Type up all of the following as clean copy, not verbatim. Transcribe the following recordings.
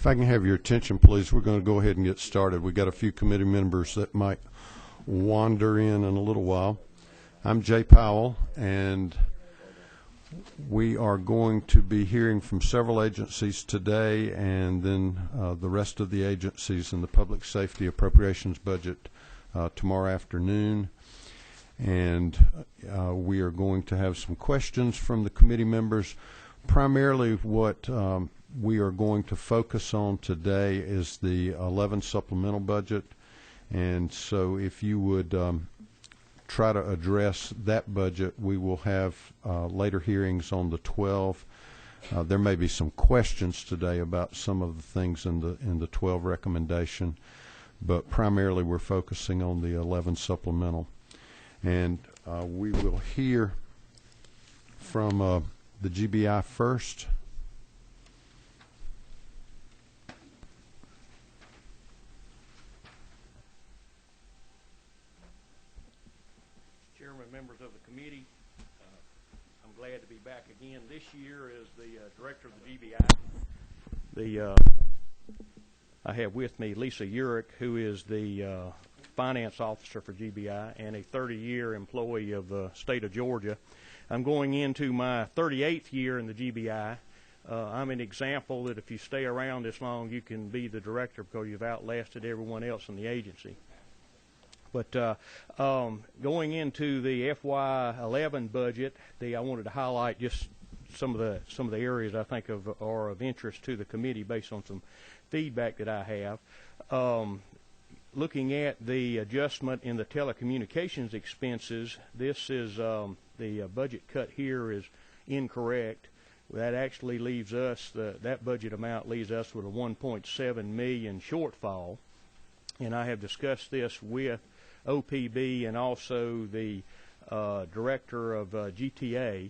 If I can have your attention, please, we're going to go ahead and get started. We've got a few committee members that might wander in a little while. I'm Jay Powell, and we are going to be hearing from several agencies today, and then the rest of the agencies in the public safety appropriations budget tomorrow afternoon. And we are going to have some questions from the committee members. Primarily what we are going to focus on today is the 11 supplemental budget, and so if you would try to address that budget, we will have later hearings on the 12. There may be some questions today about some of the things in the 12 recommendation, but primarily we're focusing on the 11 supplemental. And we will hear from the GBI first. Chairman, members of the committee, I'm glad to be back again this year as the director of the GBI. I have with me Lisa Urick, who is the finance officer for GBI and a 30-year employee of the state of Georgia. I'm going into my 38th year in the GBI. I'm an example that if you stay around this long, you can be the director because you've outlasted everyone else in the agency. But going into the FY11 budget, I wanted to highlight just some of the areas I think are of interest to the committee based on some feedback that I have. Looking at the adjustment in the telecommunications expenses, this is the budget cut here is incorrect. That actually leaves us, that budget amount leaves us with a 1.7 million shortfall. And I have discussed this with OPB and also the director of GTA.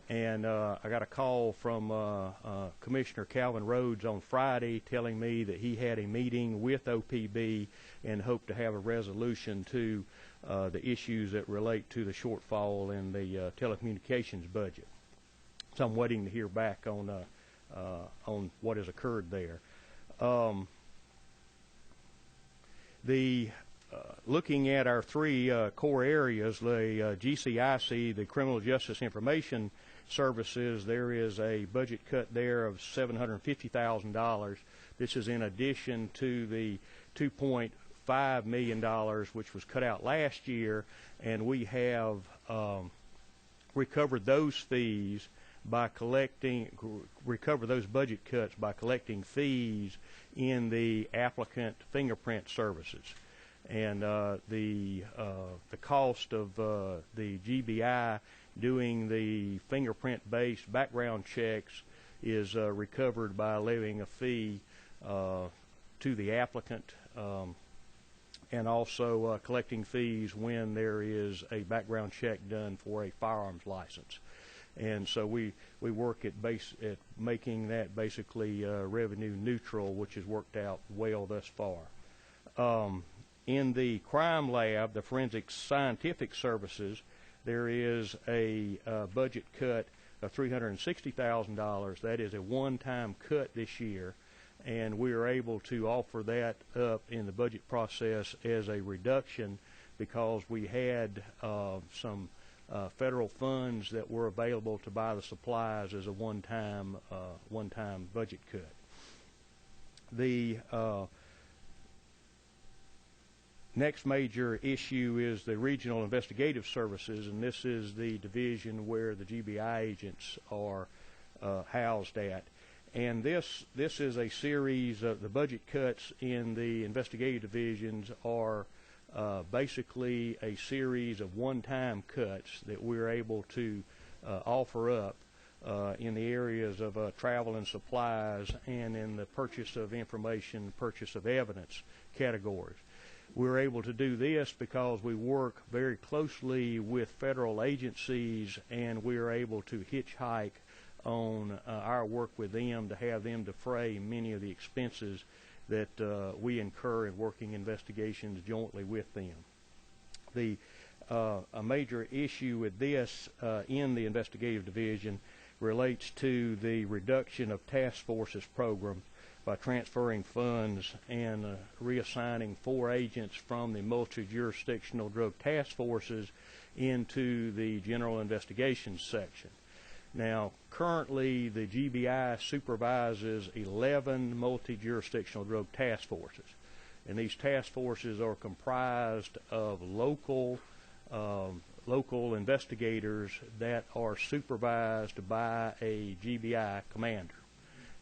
And I got a call from Commissioner Calvin Rhodes on Friday telling me that he had a meeting with OPB and hoped to have a resolution to the issues that relate to the shortfall in the telecommunications budget. So I'm waiting to hear back on what has occurred there. Looking at our three core areas, the GCIC, the Criminal Justice Information Services, there is a budget cut there of $750,000. This is in addition to the $2.5 million which was cut out last year, and we have recovered those fees by recover those budget cuts by collecting fees in the applicant fingerprint services. And the cost of the GBI doing the fingerprint-based background checks is recovered by levying a fee to the applicant, and also collecting fees when there is a background check done for a firearms license. And so we work at making that basically revenue neutral, which has worked out well thus far. In the crime lab, the forensic scientific services, there is a budget cut of $360,000. That is a one-time cut this year, and we are able to offer that up in the budget process as a reduction because we had some federal funds that were available to buy the supplies as a one-time budget cut. The next major issue is the Regional Investigative Services, and this is the division where the GBI agents are housed at. And this is a series of the budget cuts in the investigative divisions are basically a series of one-time cuts that we're able to offer up in the areas of travel and supplies and in the purchase of information, purchase of evidence categories. We're able to do this because we work very closely with federal agencies, and we're able to hitchhike on our work with them to have them defray many of the expenses that we incur in working investigations jointly with them. A major issue with this in the investigative division relates to the reduction of task forces program. by transferring funds and reassigning 4 agents from the multi-jurisdictional drug task forces into the general investigations section. Now, currently, the GBI supervises 11 multi-jurisdictional drug task forces, and these task forces are comprised of local investigators that are supervised by a GBI commander.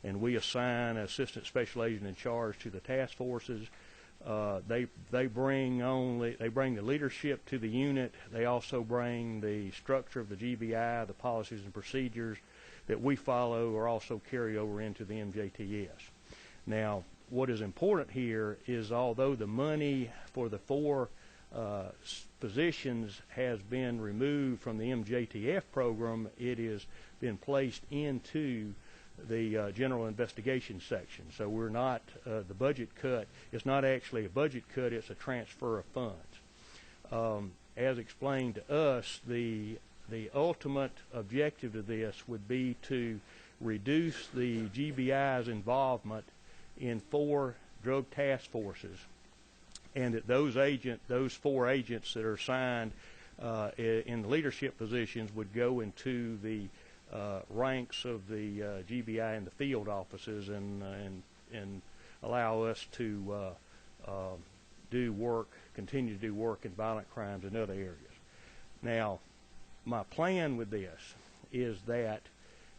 And we assign an assistant special agent in charge to the task forces. They bring the leadership to the unit. They also bring the structure of the GBI, the policies and procedures that we follow, or also carry over into the MJTS. Now, what is important here is, although the money for the 4 positions has been removed from the MJTF program, it has been placed into the general investigation section. So we're not, the budget cut, it's not actually a budget cut, it's a transfer of funds. As explained to us, the ultimate objective of this would be to reduce the GBI's involvement in 4 drug task forces, and that those 4 agents that are assigned in the leadership positions would go into the ranks of the GBI in the field offices and allow us to continue to do work in violent crimes and other areas. Now, my plan with this is that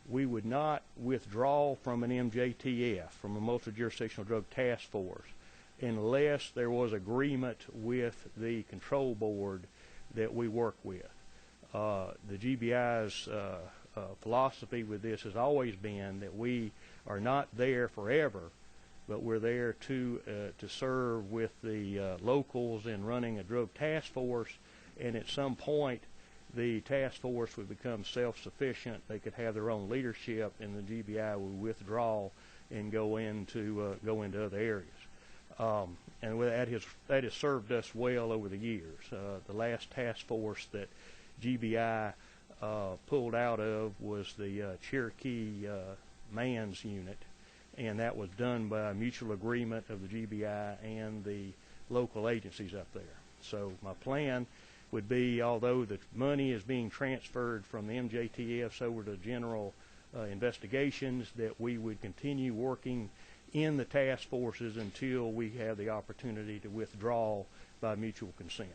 we would not withdraw from an MJTF, from a multi-jurisdictional drug task force, unless there was agreement with the control board that we work with. The GBI's philosophy with this has always been that we are not there forever, but we're there to serve with the locals in running a drug task force, and at some point the task force would become self-sufficient. They could have their own leadership, and the GBI would withdraw and go into other areas. And that has served us well over the years. The last task force that GBI pulled out of was the Cherokee Man's Unit, and that was done by mutual agreement of the GBI and the local agencies up there. So my plan would be, although the money is being transferred from the MJTFs over to general investigations, that we would continue working in the task forces until we have the opportunity to withdraw by mutual consent.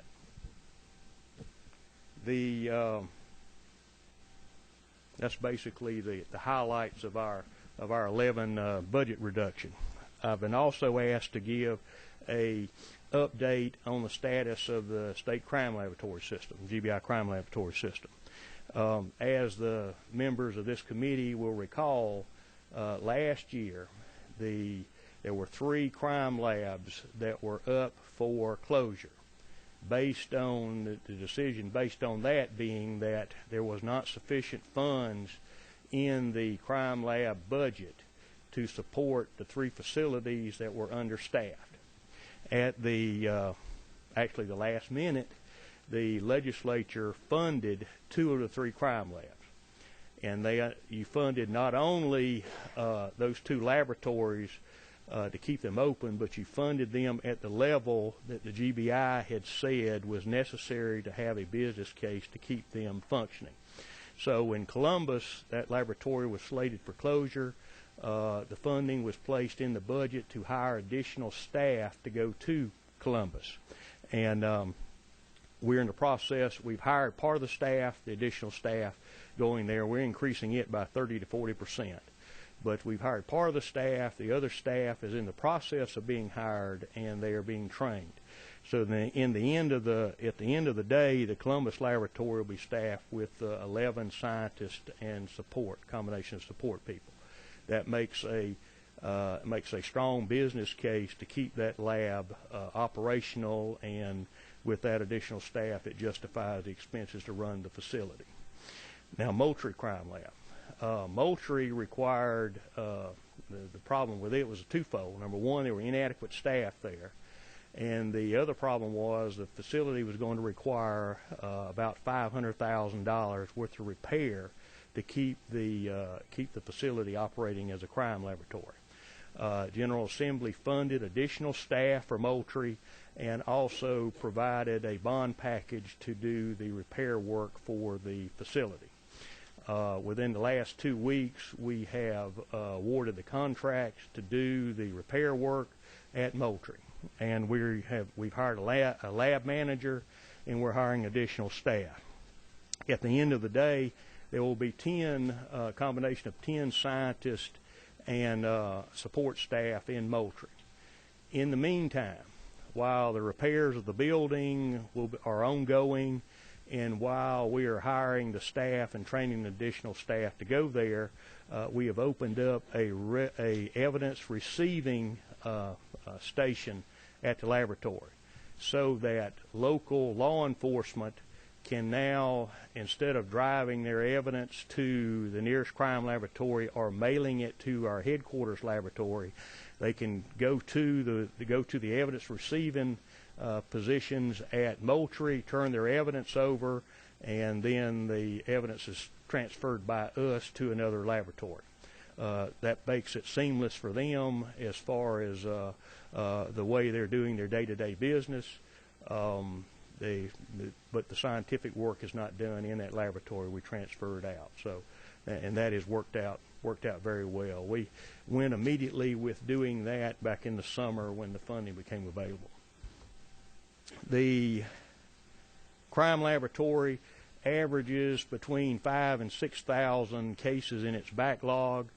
That's basically the highlights of our 11 budget reduction. I've been also asked to give a update on the status of the state crime laboratory system, GBI crime laboratory system. As the members of this committee will recall, last year there were 3 crime labs that were up for closure, based on the decision based on that being that there was not sufficient funds in the crime lab budget to support the 3 facilities that were understaffed. At actually the last minute, the legislature funded 2 of the 3 crime labs, and you funded not only those 2 laboratories to keep them open, but you funded them at the level that the GBI had said was necessary to have a business case to keep them functioning. So in Columbus, that laboratory was slated for closure. The funding was placed in the budget to hire additional staff to go to Columbus. And we're in the process. We've hired part of the staff, the additional staff going there. We're increasing it by 30 to 40%. But we've hired part of the staff. The other staff is in the process of being hired, and they are being trained. So at the end of the day, the Columbus laboratory will be staffed with 11 scientists and combination of support people. That makes a strong business case to keep that lab operational, and with that additional staff, it justifies the expenses to run the facility. Now, Moultrie Crime Lab. Moultrie required, the problem with it was twofold. Number one, there were inadequate staff there. And the other problem was the facility was going to require about $500,000 worth of repair to keep the facility operating as a crime laboratory. General Assembly funded additional staff for Moultrie and also provided a bond package to do the repair work for the facility. Within the last 2 weeks, we have awarded the contracts to do the repair work at Moultrie, and we've hired a lab manager, and we're hiring additional staff. At the end of the day, there will be a combination of 10 scientists and support staff in Moultrie. In the meantime, while the repairs of the building are ongoing, and while we are hiring the staff and training additional staff to go there, we have opened up a evidence receiving station at the laboratory, so that local law enforcement can now, instead of driving their evidence to the nearest crime laboratory or mailing it to our headquarters laboratory, they can go to the evidence receiving positions at Moultrie, turn their evidence over, and then the evidence is transferred by us to another laboratory. That makes it seamless for them as far as the way they're doing their day-to-day business. But the scientific work is not done in that laboratory. We transfer it out. So, and that has worked out very well. We went immediately with doing that back in the summer when the funding became available. The crime laboratory averages between 5,000 and 6,000 cases in its backlog.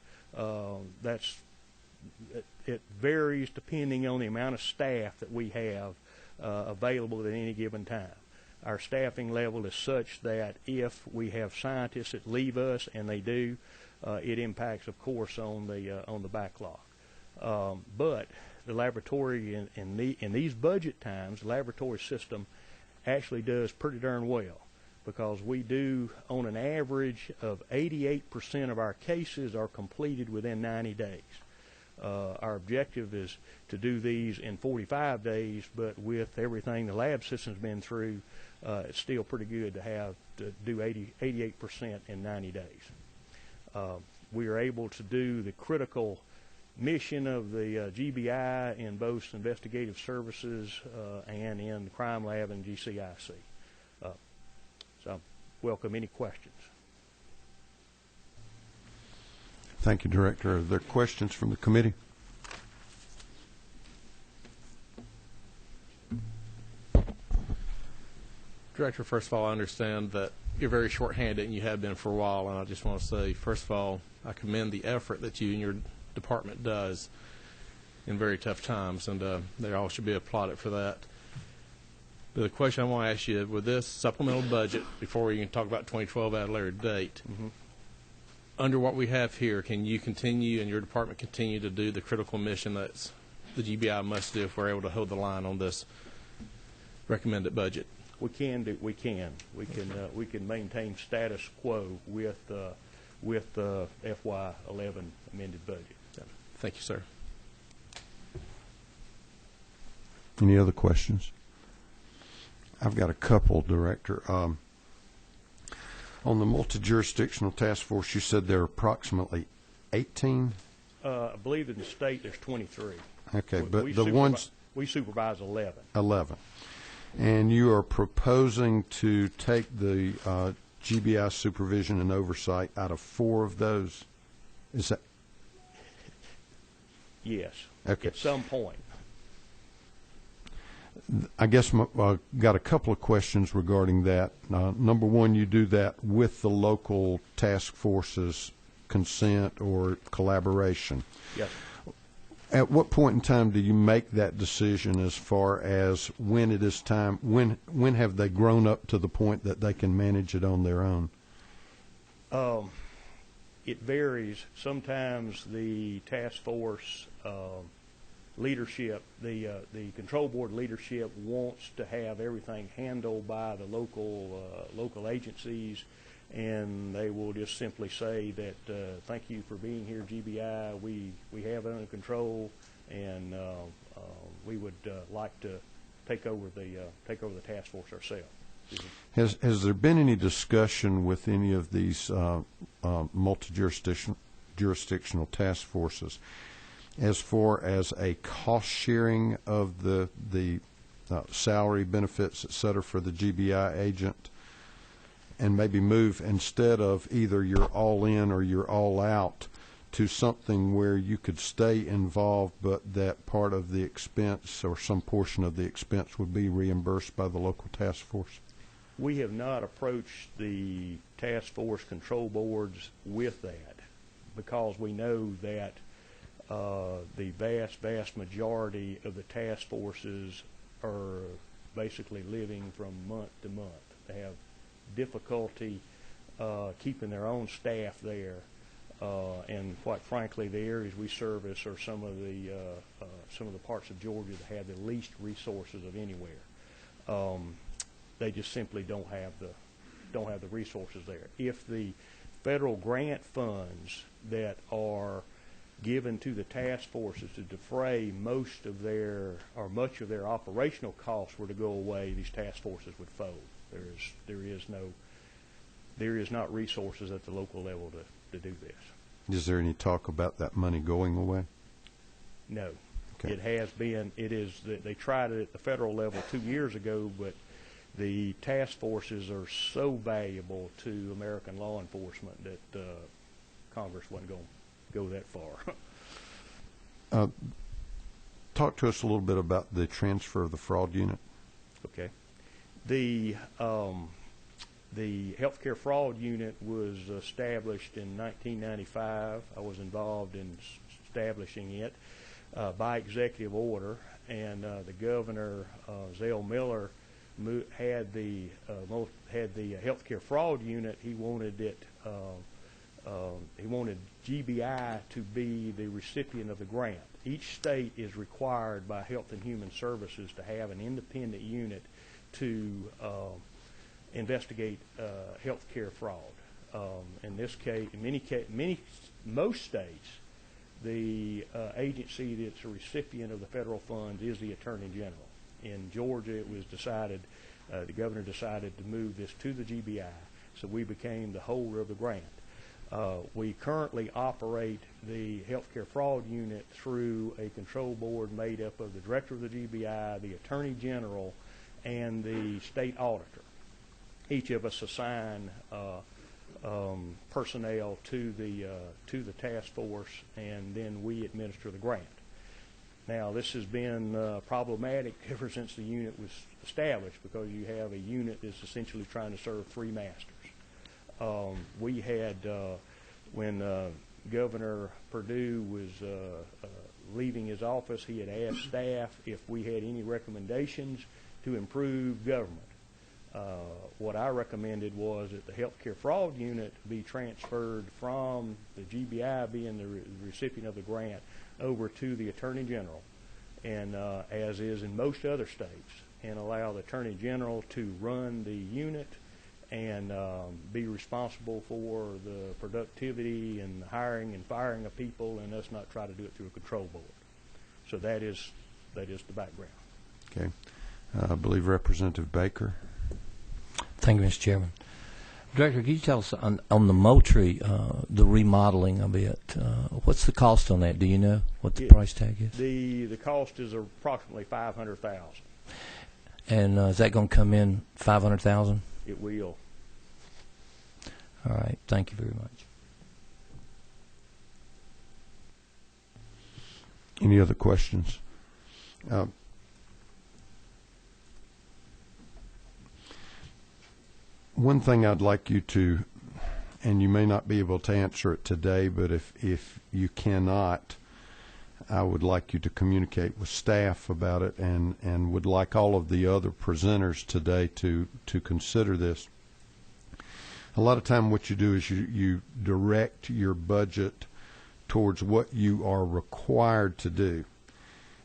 It varies depending on the amount of staff that we have available at any given time. Our staffing level is such that if we have scientists that leave us, and they do, it impacts, of course, on the backlog. But the laboratory in these budget times, the laboratory system actually does pretty darn well, because we do, on an average of 88% of our cases are completed within 90 days. Our objective is to do these in 45 days, but with everything the lab system's been through, it's still pretty good to do 88% in 90 days. We are able to do the critical mission of the GBI in both investigative services and in the crime lab and GCIC. So I welcome any questions. Thank you, Director. Are there questions from the committee? Director, first of all, I understand that you're very short-handed, and you have been for a while, and I just want to say, first of all, I commend the effort that you and your department does in very tough times, and they all should be applauded for that. The question I want to ask you, with this supplemental budget, before we can talk about 2012 at a later date, under what we have here, can you continue and your department continue to do the critical mission that the GBI must do if we're able to hold the line on this recommended budget? We can. We can maintain status quo with the FY11 amended budget. Thank you, sir. Any other questions? I've got a couple, Director. On the multi-jurisdictional task force, you said there are approximately 18? I believe in the state there's 23. Okay, but we supervise 11. 11. And you are proposing to take the GBI supervision and oversight out of 4 of those? Is that? Yes. Okay. At some point. I guess I've got a couple of questions regarding that. Number one, you do that with the local task force's consent or collaboration. Yes. At what point in time do you make that decision as far as when it is time? When have they grown up to the point that they can manage it on their own? It varies. Sometimes the task force leadership, the control board leadership wants to have everything handled by the local agencies, and they will just simply say that thank you for being here, GBI. We have it under control, and we would like to take over the task force ourselves. Has there been any discussion with any of these multi-jurisdictional task forces as far as a cost sharing of the salary, benefits, et cetera, for the GBI agent, and maybe move, instead of either you're all in or you're all out, to something where you could stay involved, but that part of the expense or some portion of the expense would be reimbursed by the local task force? We have not approached the task force control boards with that, because we know that the vast majority of the task forces are basically living from month to month. They have difficulty keeping their own staff there, and quite frankly, the areas we service are some of the parts of Georgia that have the least resources of anywhere. They just simply don't have the resources there. If the federal grant funds that are given to the task forces to defray most of their or much of their operational costs were to go away, these task forces would fold. There is not resources at the local level to do this. Is there any talk about that money going away? No. Okay. It has been. It is. They tried it at the federal level 2 years ago, but the task forces are so valuable to American law enforcement that Congress wasn't going to go that far. Talk to us a little bit about the transfer of the fraud unit. Okay. The healthcare fraud unit was established in 1995. I was involved in establishing it by executive order, and the governor, Zell Miller, had the healthcare fraud unit. He wanted it. He wanted GBI to be the recipient of the grant. Each state is required by Health and Human Services to have an independent unit to investigate healthcare fraud. In this case, most states, the agency that's a recipient of the federal funds is the Attorney General. In Georgia, it was decided, the governor decided to move this to the GBI, so we became the holder of the grant. We currently operate the healthcare fraud unit through a control board made up of the director of the GBI, the Attorney General, and the state auditor. Each of us assign personnel to the task force, and then we administer the grant. Now, this has been problematic ever since the unit was established, because you have a unit that's essentially trying to serve three masters. We had, when Governor Perdue was leaving his office, he had asked staff if we had any recommendations to improve government. What I recommended was that the healthcare fraud unit be transferred from the GBI being the recipient of the grant over to the Attorney General, and as is in most other states, and allow the Attorney General to run the unit and be responsible for the productivity and hiring and firing of people, and us not try to do it through a control board. So that is the background. Okay. I believe Representative Baker. Thank you, Mr. Chairman. Director, can you tell us on the Moultrie, the remodeling of it, what's the cost on that? Do you know what the price tag is? The cost is approximately $500,000. And is that going to come in $500,000? It will. All right. Thank you very much. Any other questions? One thing I'd like you to, and you may not be able to answer it today, but if you cannot, I would like you to communicate with staff about it, and would like all of the other presenters today to consider this. A lot of time what you do is you direct your budget towards what you are required to do.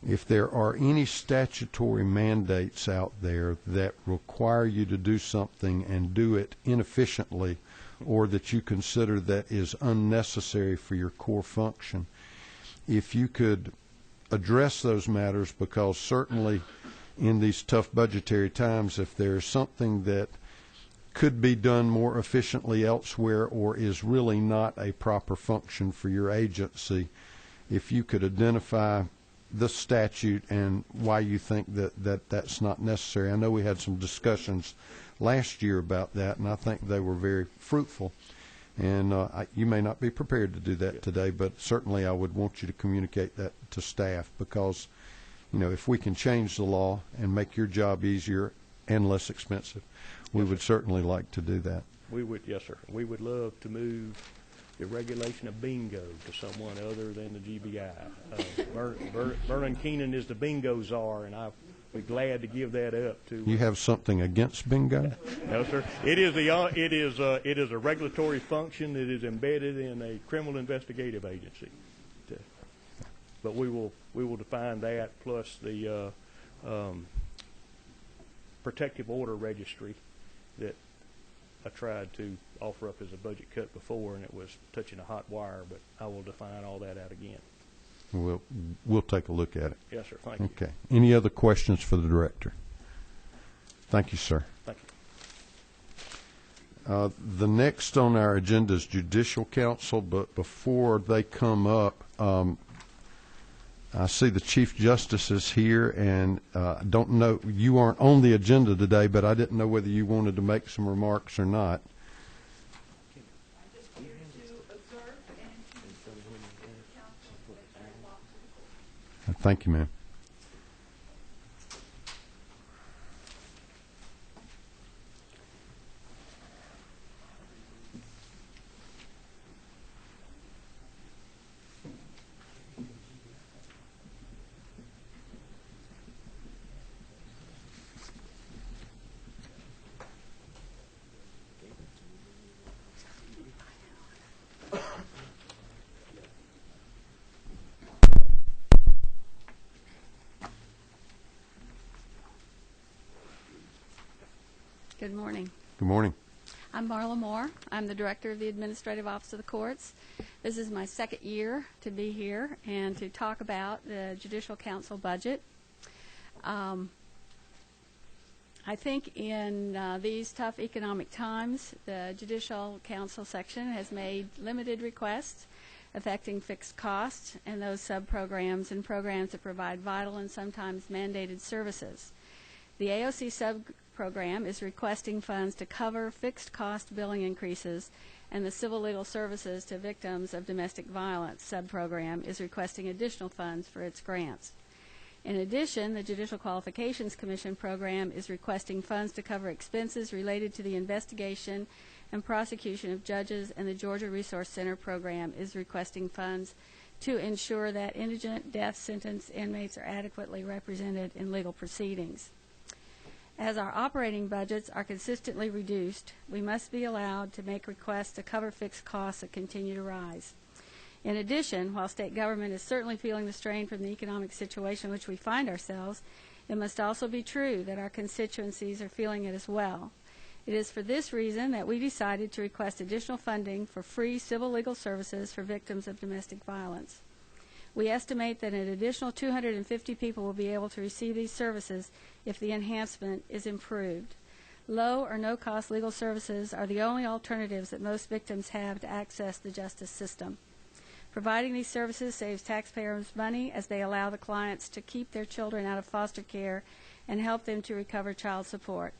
If there are any statutory mandates out there that require you to do something and do it inefficiently, or that you consider that is unnecessary for your core function, if you could address those matters, because certainly in these tough budgetary times, if there's something that could be done more efficiently elsewhere or is really not a proper function for your agency, if you could identify this statute and why you think that's not necessary. I know we had some discussions last year about that, and I think they were very fruitful. And you may not be prepared to do that today, but certainly I would want you to communicate that to staff, because, you know, if we can change the law and make your job easier and less expensive, we would certainly like to do that. We would, yes, sir. We would love to move the regulation of bingo to someone other than the GBI. Vernon Keenan is the bingo czar, and I'll be glad to give that up to. You have something against bingo? No, sir. It is a regulatory function that is embedded in a criminal investigative agency. But we will define that, plus the protective order registry that I tried to offer up as a budget cut before, and it was touching a hot wire, but I will define all that out again. We'll take a look at it. Yes, sir. Thank you. Okay. Any other questions for the director? Thank you, sir. Thank you. The next on our agenda is Judicial Council, but before they come up, I see the Chief Justice is here, and I don't know, you aren't on the agenda today, but I didn't know whether you wanted to make some remarks or not. Thank you, ma'am. Good morning. Good morning. I'm Marla Moore. I'm the Director of the Administrative Office of the Courts. This is my second year to be here and to talk about the Judicial Council budget. I think in these tough economic times, the Judicial Council section has made limited requests affecting fixed costs and those sub-programs and programs that provide vital and sometimes mandated services. The AOC sub-program is requesting funds to cover fixed cost billing increases, and the Civil Legal Services to Victims of Domestic Violence sub-program is requesting additional funds for its grants. In addition, the Judicial Qualifications Commission program is requesting funds to cover expenses related to the investigation and prosecution of judges, and the Georgia Resource Center program is requesting funds to ensure that indigent death sentence inmates are adequately represented in legal proceedings. As our operating budgets are consistently reduced, we must be allowed to make requests to cover fixed costs that continue to rise. In addition, while state government is certainly feeling the strain from the economic situation in which we find ourselves, it must also be true that our constituencies are feeling it as well. It is for this reason that we decided to request additional funding for free civil legal services for victims of domestic violence. We estimate that an additional 250 people will be able to receive these services if the enhancement is improved. Low or no-cost legal services are the only alternatives that most victims have to access the justice system. Providing these services saves taxpayers money, as they allow the clients to keep their children out of foster care and help them to recover child support.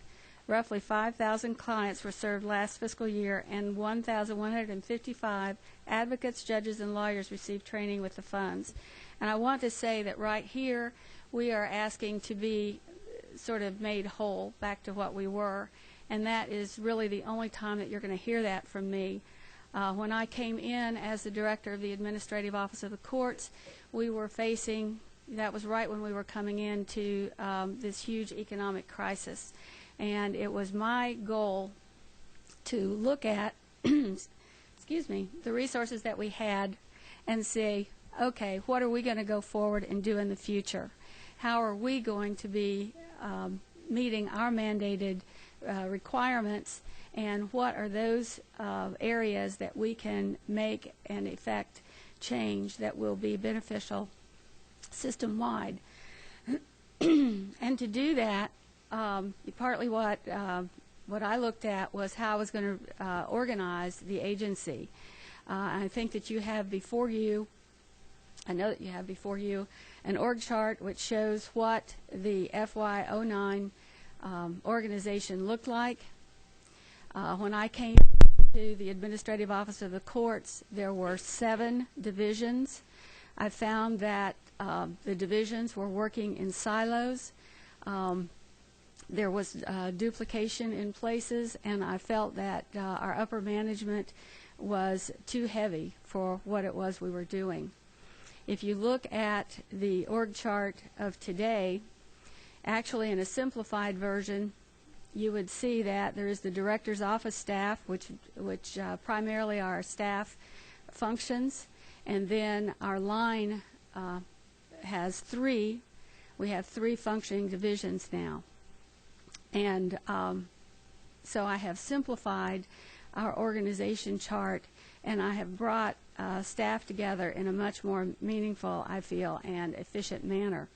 Roughly 5,000 clients were served last fiscal year, and 1,155 advocates, judges, and lawyers received training with the funds. And I want to say that right here we are asking to be sort of made whole back to what we were, and that is really the only time that you're going to hear that from me. When I came in as the Director of the Administrative Office of the Courts, we were facing, that was right when we were coming into this huge economic crisis. And it was my goal to look at, excuse me, the resources that we had and say, okay, what are we going to go forward and do in the future? How are we going to be meeting our mandated requirements, and what are those areas that we can make and effect change that will be beneficial system-wide? And to do that, partly what I looked at was how I was going to organize the agency. I think that you have before you I know that you have before you an org chart which shows what the FY09 organization looked like. When I came to the Administrative Office of the Courts, there were 7 divisions. I found that the divisions were working in silos. There was duplication in places, and I felt that our upper management was too heavy for what it was we were doing. If you look at the org chart of today, actually in a simplified version, you would see that there is the director's office staff, which primarily are our staff functions, and then our line has 3. We have 3 functioning divisions now. And so I have simplified our organization chart, and I have brought staff together in a much more meaningful, I feel, and efficient manner.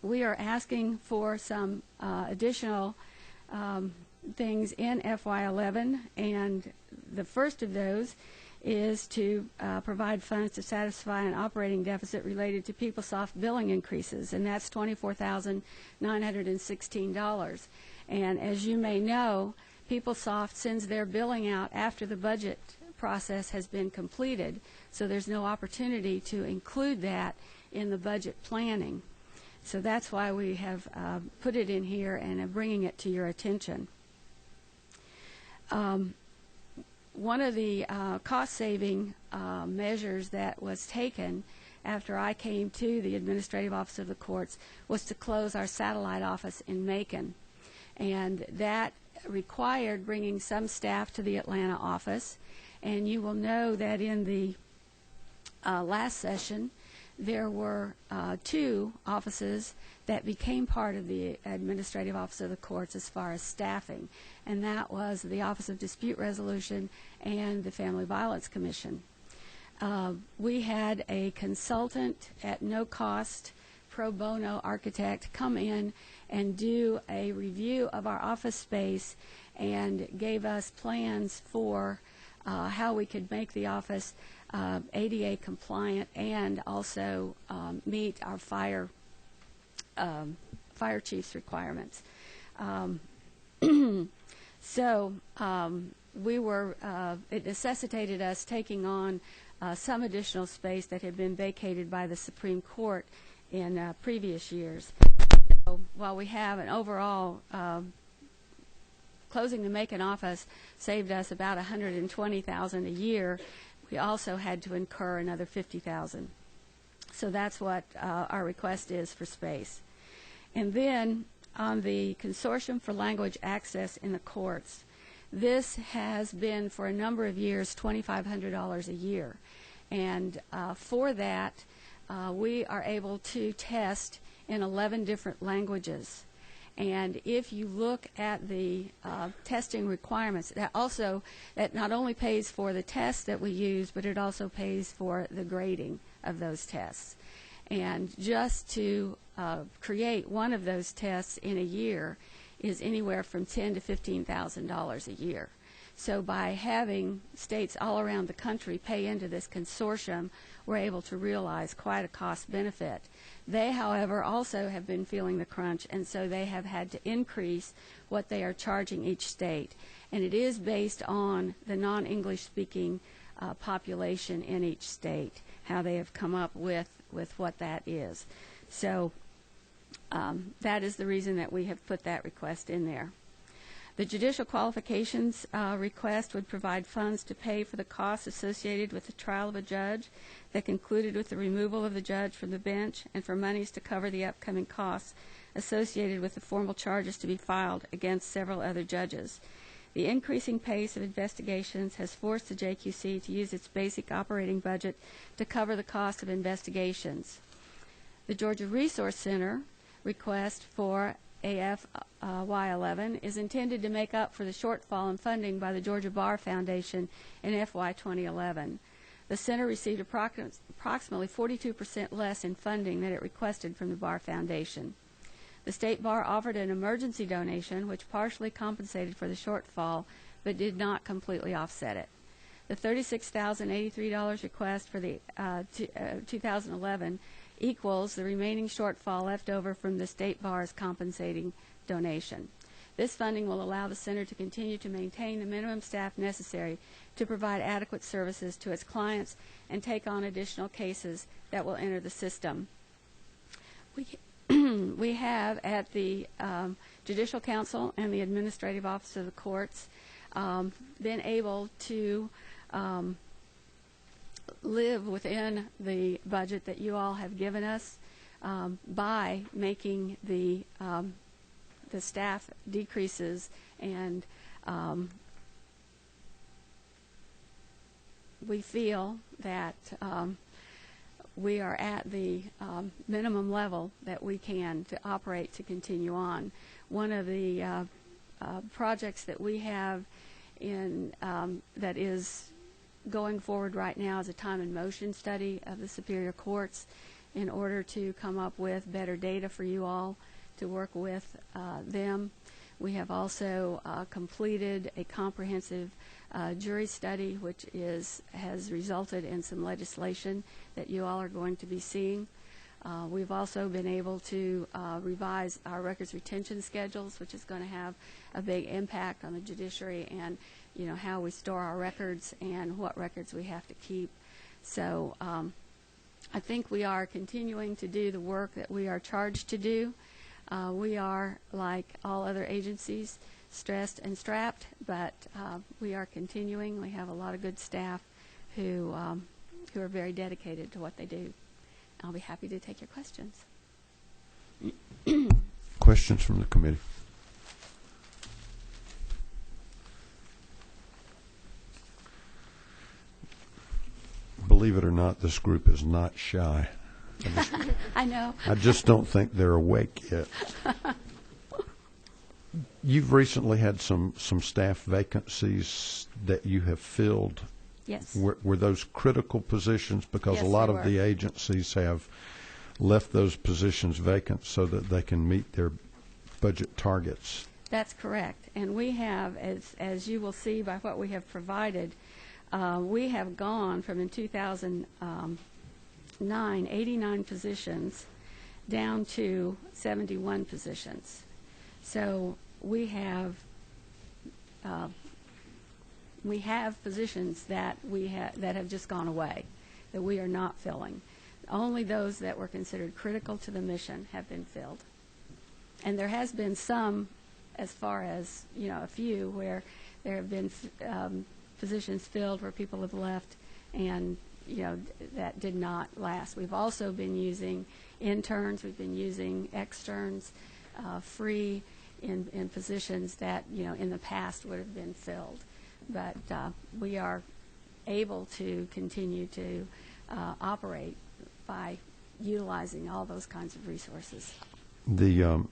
We are asking for some additional things in FY11, and the first of those is to provide funds to satisfy an operating deficit related to PeopleSoft billing increases, and that's $24,916. And as you may know, PeopleSoft sends their billing out after the budget process has been completed, so there's no opportunity to include that in the budget planning. So that's why we have put it in here and are bringing it to your attention. One of the cost-saving measures that was taken after I came to the Administrative Office of the Courts was to close our satellite office in Macon. And that required bringing some staff to the Atlanta office. And you will know that in the last session, there were 2 offices that became part of the Administrative Office of the Courts as far as staffing, and that was the Office of Dispute Resolution and the Family Violence Commission. We had a consultant at no cost, pro bono architect, come in and do a review of our office space and gave us plans for how we could make the office ADA compliant and also meet our fire chief's requirements. So it necessitated us taking on some additional space that had been vacated by the Supreme Court in previous years. So while we have an overall closing the Macon office saved us about $120,000 a year, we also had to incur another $50,000. So that's what our request is for space. And then on the Consortium for Language Access in the Courts, this has been for a number of years $2,500 a year. And for that, we are able to test in 11 different languages. And if you look at the testing requirements, that not only pays for the tests that we use, but it also pays for the grading of those tests. And just to create one of those tests in a year is anywhere from $10,000 to $15,000 a year. So by having states all around the country pay into this consortium, we're able to realize quite a cost benefit. They, however, also have been feeling the crunch, and so they have had to increase what they are charging each state. And it is based on the non-English speaking population in each state, how they have come up with what that is. So that is the reason that we have put that request in there. The judicial qualifications request would provide funds to pay for the costs associated with the trial of a judge that concluded with the removal of the judge from the bench, and for monies to cover the upcoming costs associated with the formal charges to be filed against several other judges. The increasing pace of investigations has forced the JQC to use its basic operating budget to cover the cost of investigations. The Georgia Resource Center request for AFY11 is intended to make up for the shortfall in funding by the Georgia Bar Foundation in FY 2011. The center received approximately 42% less in funding than it requested from the Bar Foundation. The State Bar offered an emergency donation which partially compensated for the shortfall but did not completely offset it. The $36,083 request for the 2011 equals the remaining shortfall left over from the State Bar's compensating donation. This funding will allow the center to continue to maintain the minimum staff necessary to provide adequate services to its clients and take on additional cases that will enter the system. We have at the Judicial Council and the Administrative Office of the Courts been able to live within the budget that you all have given us by making the staff decreases, and we feel that we are at the minimum level that we can to operate to continue on. One of the projects that we have in that is going forward right now is a time and motion study of the Superior Courts in order to come up with better data for you all to work with them. We have also completed a comprehensive jury study, which has resulted in some legislation that you all are going to be seeing. We've also been able to revise our records retention schedules, which is going to have a big impact on the judiciary and how we store our records and what records we have to keep. So I think we are continuing to do the work that we are charged to do. We are, like all other agencies, stressed and strapped, but we are continuing. We have a lot of good staff who are very dedicated to what they do. I'll be happy to take your questions. Questions from the committee? Believe it or not, this group is not shy. I know. I just don't think they're awake yet. You've recently had some staff vacancies that you have filled. Yes. Were those critical positions? Because Yes, a lot they of were. the agencies have left those positions vacant so that they can meet their budget targets. That's correct. And we have, as you will see by what we have provided, we have gone from in 2009, 89 positions down to 71 positions. So we have positions that that have just gone away, that we are not filling. Only those that were considered critical to the mission have been filled. And there has been some, as far as a few, where there have been positions filled where people have left, and that did not last. We've also been using interns. We've been using externs, free in positions that in the past would have been filled. But we are able to continue to operate by utilizing all those kinds of resources. The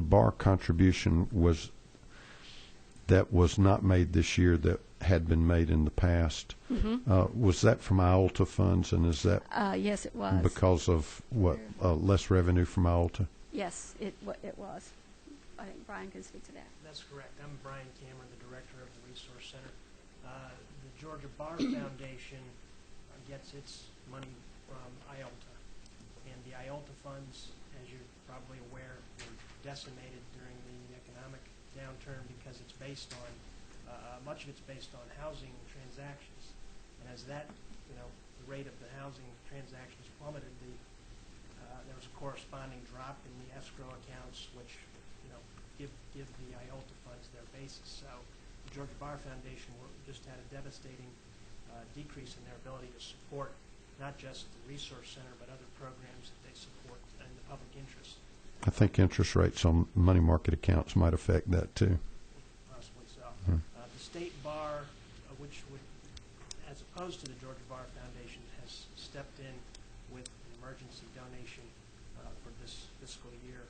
bar contribution was not made this year, that had been made in the past. Mm-hmm. Was that from IOLTA funds, and is that yes, it was. Because of what, less revenue from IOLTA? Yes, it was. I think Brian can speak to that. That's correct. I'm Brian Cameron, the director of the Resource Center. The Georgia Bar Foundation gets its money from IOLTA, and the IOLTA funds, as you're probably aware, were decimated during the economic downturn because it's based on much of it's based on housing transactions, and as that the rate of the housing transactions plummeted, there was a corresponding drop in the escrow accounts, which give the IOLTA funds their basis. So the Georgia Bar Foundation just had a devastating decrease in their ability to support not just the Resource Center but other programs that they support in the public interest. I think interest rates on money market accounts might affect that too. Possibly so. The State Bar, which would, as opposed to the Georgia Bar Foundation, has stepped in with an emergency donation for this fiscal year.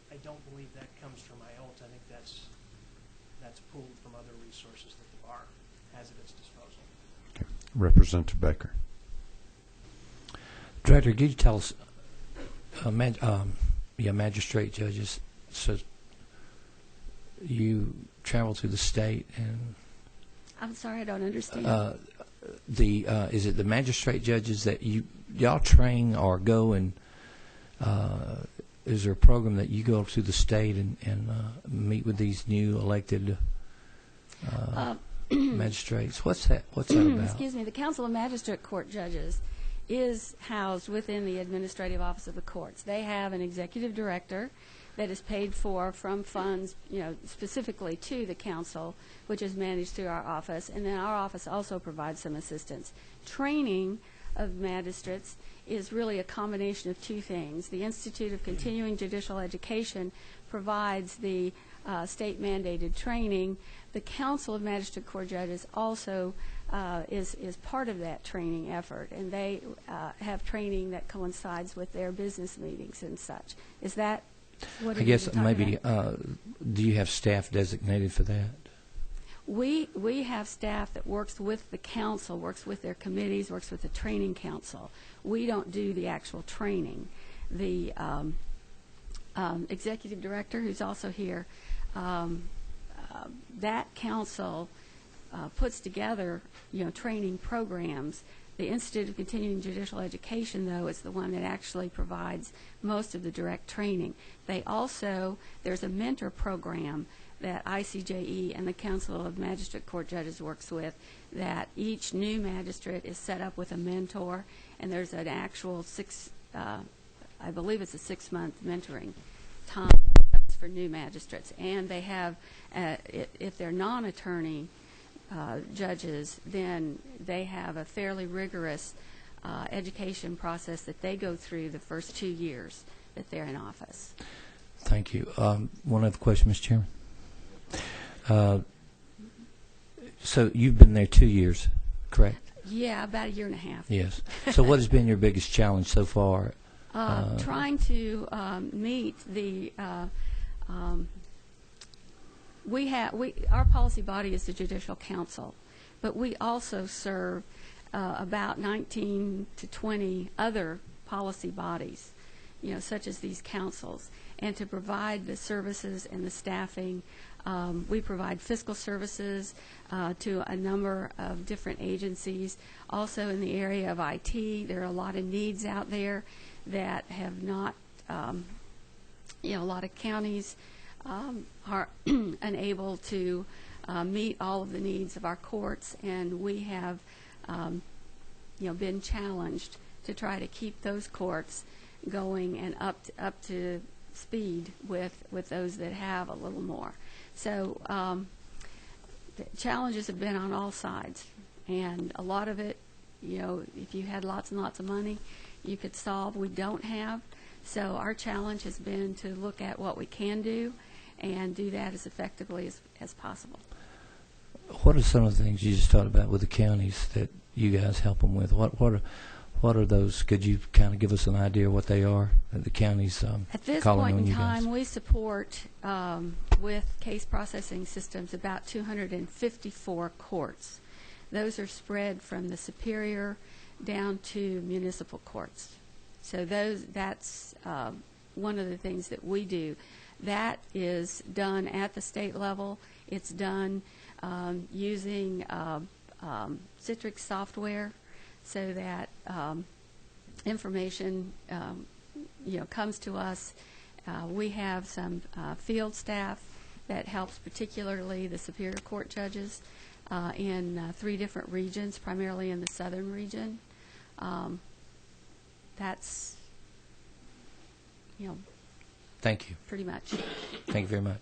I don't believe that comes from IOLTA. I think that's pulled from other resources that the bar has at its disposal. Okay. Representative Baker. Director, could you tell us, magistrate judges, so you travel through the state and I'm sorry, I don't understand. is it the magistrate judges that y'all train or go and is there a program that you go to the state and meet with these new elected magistrates? What's that about? Excuse me. The Council of Magistrate Court Judges is housed within the Administrative Office of the Courts. They have an executive director that is paid for from funds, specifically to the council, which is managed through our office, and then our office also provides some assistance. Training of magistrates is really a combination of two things. The Institute of Continuing Judicial Education provides the state-mandated training. The Council of Magistrate Court Judges also is part of that training effort, and they have training that coincides with their business meetings and such. Is that what I guess maybe do you have staff designated for that? We have staff that works with the council, works with their committees, works with the training council. We don't do the actual training. The executive director, who's also here, that council puts together, training programs. The Institute of Continuing Judicial Education, though, is the one that actually provides most of the direct training. There's a mentor program that ICJE and the Council of Magistrate Court Judges works with, that each new magistrate is set up with a mentor, and there's an actual I believe it's a 6-month mentoring time for new magistrates. And they have, if they're non-attorney judges, then they have a fairly rigorous education process that they go through the first 2 years that they're in office. Thank you. One other question, Mr. Chairman. So you've been there 2 years, correct? Yeah, about 1.5 years. Yes. So what has been your biggest challenge so far? Trying to meet the our policy body is the Judicial Council, but we also serve about 19 to 20 other policy bodies, such as these councils. And to provide the services and the staffing, we provide fiscal services to a number of different agencies. Also in the area of IT, there are a lot of needs out there that have not, a lot of counties are unable to meet all of the needs of our courts, and we have, been challenged to try to keep those courts going and up to speed with those that have a little more. So the challenges have been on all sides, and a lot of it, if you had lots and lots of money, you could solve. We don't have. So our challenge has been to look at what we can do and do that as effectively as possible. What are some of the things you just talked about with the counties that you guys help them with? What are those? Could you kind of give us an idea of what they are that the counties At this calling point on in you time, guys? we support with case processing systems about 254 courts. Those are spread from the superior down to municipal courts. So that's one of the things that we do. That is done at the state level. It's done using Citrix software, so that information comes to us. We have some field staff that helps particularly the Superior Court judges in 3 different regions, primarily in the southern region. That's, Thank you. pretty much. Thank you very much.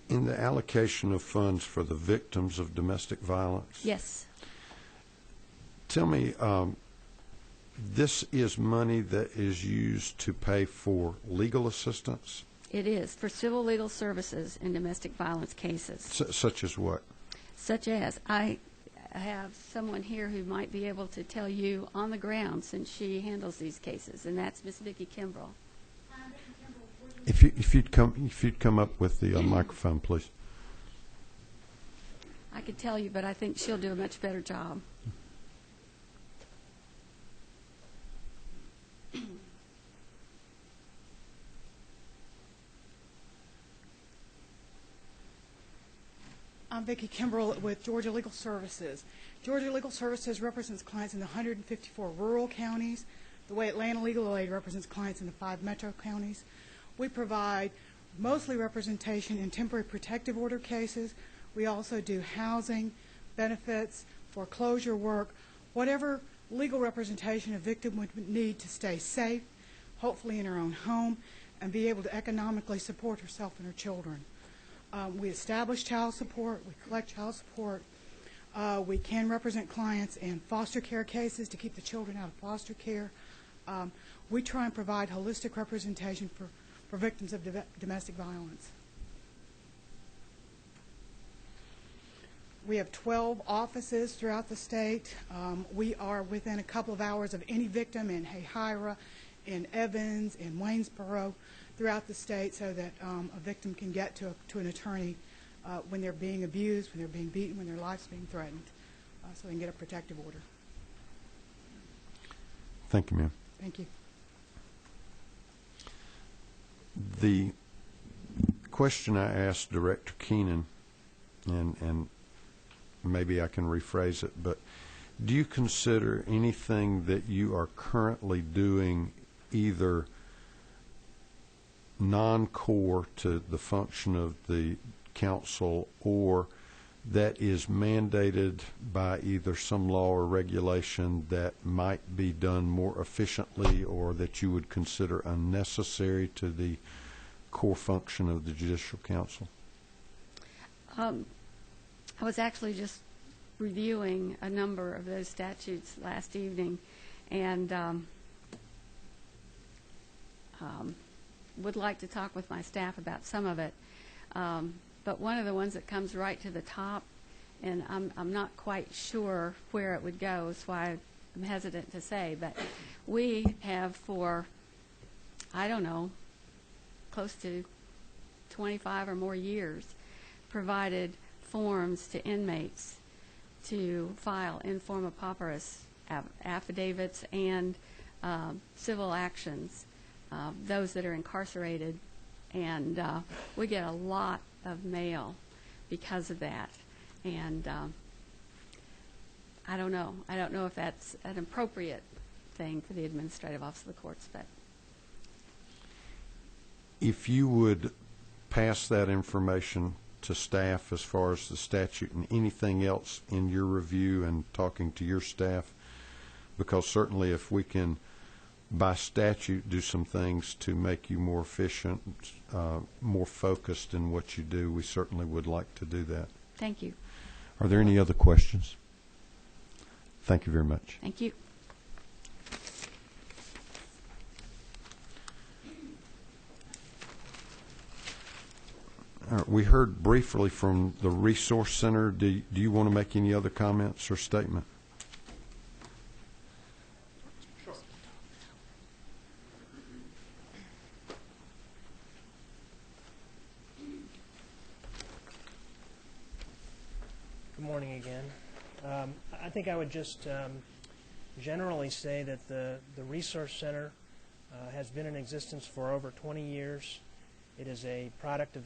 In the allocation of funds for the victims of domestic violence, Yes. tell me, this is money that is used to pay for legal assistance? It is for civil legal services in domestic violence cases. Such as what? Such as, I have someone here who might be able to tell you on the ground, since she handles these cases, and that's Miss Vicki Kimbrell. If you'd come up with the microphone, please. I could tell you, but I think she'll do a much better job. I'm Vicki Kimbrell with Georgia Legal Services. Georgia Legal Services represents clients in the 154 rural counties, the way Atlanta Legal Aid represents clients in the 5 metro counties. We provide mostly representation in temporary protective order cases. We also do housing, benefits, foreclosure work, whatever legal representation a victim would need to stay safe, hopefully in her own home, and be able to economically support herself and her children. We establish child support, we collect child support. We can represent clients in foster care cases to keep the children out of foster care. We try and provide holistic representation for victims of domestic violence. We have 12 offices throughout the state. We are within a couple of hours of any victim in Hayhira, in Evans, in Waynesboro, throughout the state, so that a victim can get to an attorney when they're being abused, when they're being beaten, when their life's being threatened, so they can get a protective order. Thank you, ma'am. Thank you. The question I asked Director Keenan, and maybe I can rephrase it, but do you consider anything that you are currently doing either non-core to the function of the council, or that is mandated by either some law or regulation that might be done more efficiently, or that you would consider unnecessary to the core function of the Judicial Council? I was actually just reviewing a number of those statutes last evening, and would like to talk with my staff about some of it. But one of the ones that comes right to the top, and I'm not quite sure where it would go, is why I'm hesitant to say, but we have for, I don't know, close to 25 or more years, provided forms to inmates to file in form of papyrus affidavits and civil actions, those that are incarcerated, and we get a lot of mail because of that. And I don't know if that's an appropriate thing for the Administrative Office of the Courts, but If you would pass that information to staff as far as the statute and anything else in your review and talking to your staff, because certainly if we can by statute do some things to make you more efficient, more focused in what you do, we certainly would like to do that. thank you. Are there any other questions? Thank you very much. Thank you. All right, we heard briefly from the Resource Center. Do you want to make any other comments or statement? Sure. Good morning again. I think I would just generally say that the Resource Center has been in existence for over 20 years. It is a product of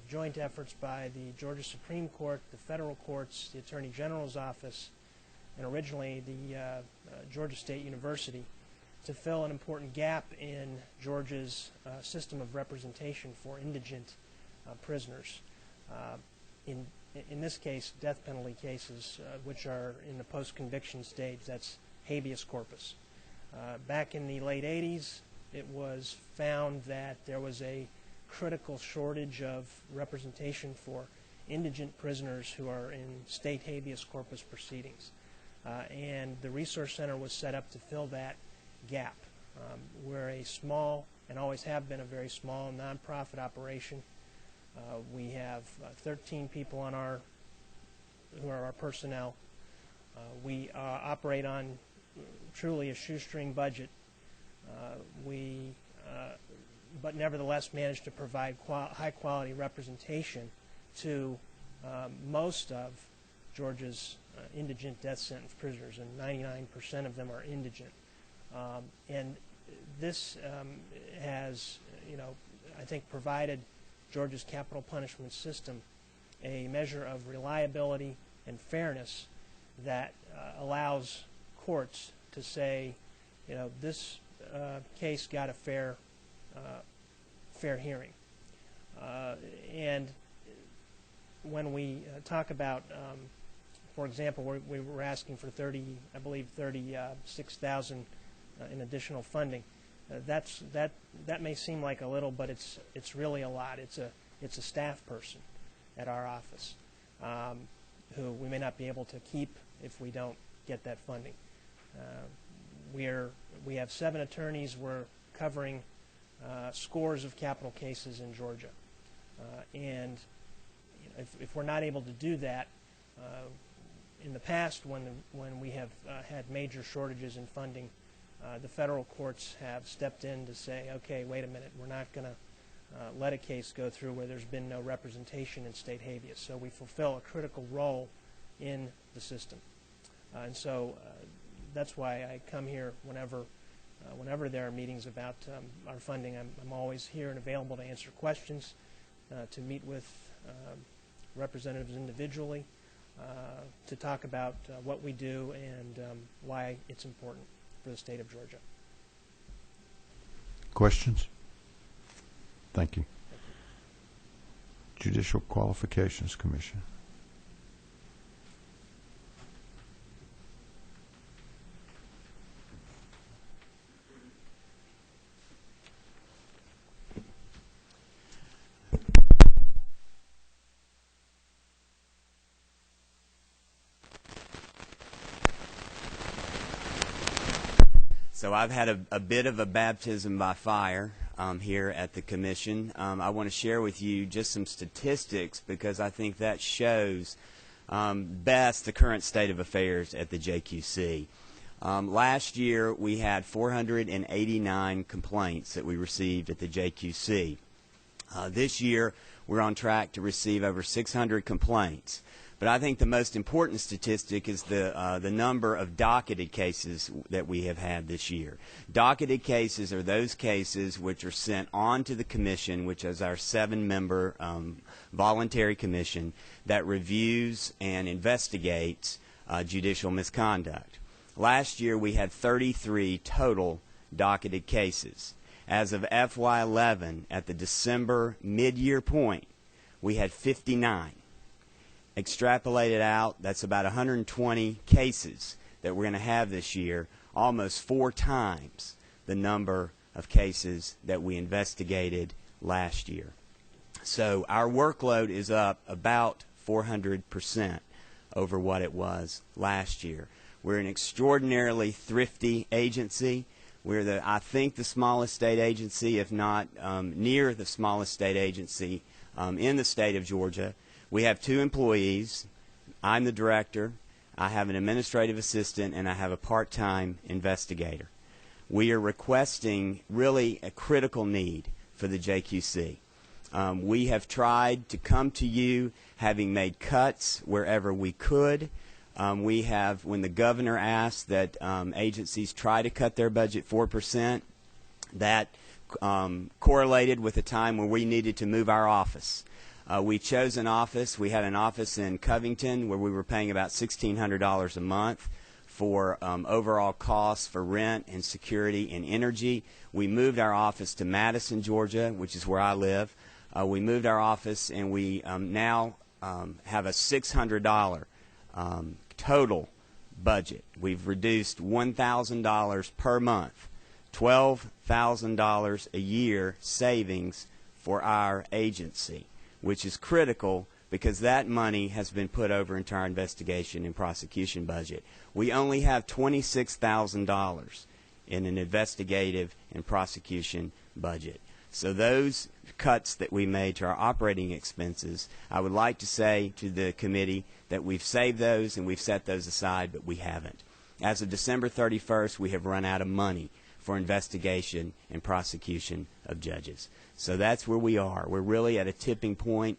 joint efforts by the Georgia Supreme Court, the federal courts, the Attorney General's office, and originally the Georgia State University, to fill an important gap in Georgia's system of representation for indigent prisoners. In this case, death penalty cases, which are in the post-conviction stage, that's habeas corpus. Back in the late 80s, it was found that there was a critical shortage of representation for indigent prisoners who are in state habeas corpus proceedings. And the Resource Center was set up to fill that gap. We're a small, and always have been a very small, nonprofit operation. We have 13 people on who are our personnel. We operate on truly a shoestring budget. But nevertheless managed to provide high-quality representation to most of Georgia's indigent death sentence prisoners, and 99% of them are indigent. And this has, I think, provided Georgia's capital punishment system a measure of reliability and fairness that allows courts to say, you know, this case got a fair hearing. And when we talk about, for example, we were asking for 36,000 in additional funding. That may seem like a little, but it's really a lot. It's a staff person at our office who we may not be able to keep if we don't get that funding. We have 7 attorneys. We're covering scores of capital cases in Georgia, and if we're not able to do that, in the past when we have had major shortages in funding, the federal courts have stepped in to say, okay, wait a minute, we're not going to let a case go through where there's been no representation in state habeas. So we fulfill a critical role in the system. And so that's why I come here whenever there are meetings about our funding. I'm always here and available to answer questions, to meet with representatives individually, to talk about what we do and why it's important for the state of Georgia. Questions? Thank you. Judicial Qualifications Commission. So I've had a bit of a baptism by fire here at the Commission. I want to share with you just some statistics because I think that shows best the current state of affairs at the JQC. Last year we had 489 complaints that we received at the JQC. This year we're on track to receive over 600 complaints. But I think the most important statistic is the number of docketed cases that we have had this year. Docketed cases are those cases which are sent on to the Commission, which is our 7-member voluntary commission that reviews and investigates judicial misconduct. Last year we had 33 total docketed cases. As of FY11, at the December mid-year point, we had 59. Extrapolated out, that's about 120 cases that we're going to have this year, almost 4 times the number of cases that we investigated last year. So our workload is up about 400% over what it was last year. We're an extraordinarily thrifty agency. We're I think the smallest state agency, if not near the smallest state agency in the state of Georgia. We have 2 employees. I'm the director. I have an administrative assistant, and I have a part-time investigator. We are requesting really a critical need for the JQC. We have tried to come to you having made cuts wherever we could. We have, when the governor asked that agencies try to cut their budget 4%, that correlated with a time when we needed to move our office. We chose an office. We had an office in Covington where we were paying about $1,600 a month for overall costs for rent and security and energy. We moved our office to Madison, Georgia, which is where I live. We moved our office, and we now have a $600 total budget. We've reduced $1,000 per month, $12,000 a year savings for our agency, which is critical because that money has been put over into our investigation and prosecution budget. We only have $26,000 in an investigative and prosecution budget. So those cuts that we made to our operating expenses, I would like to say to the committee that we've saved those and we've set those aside, but we haven't. As of December 31st, we have run out of money for investigation and prosecution of judges. So that's where we are. We're really at a tipping point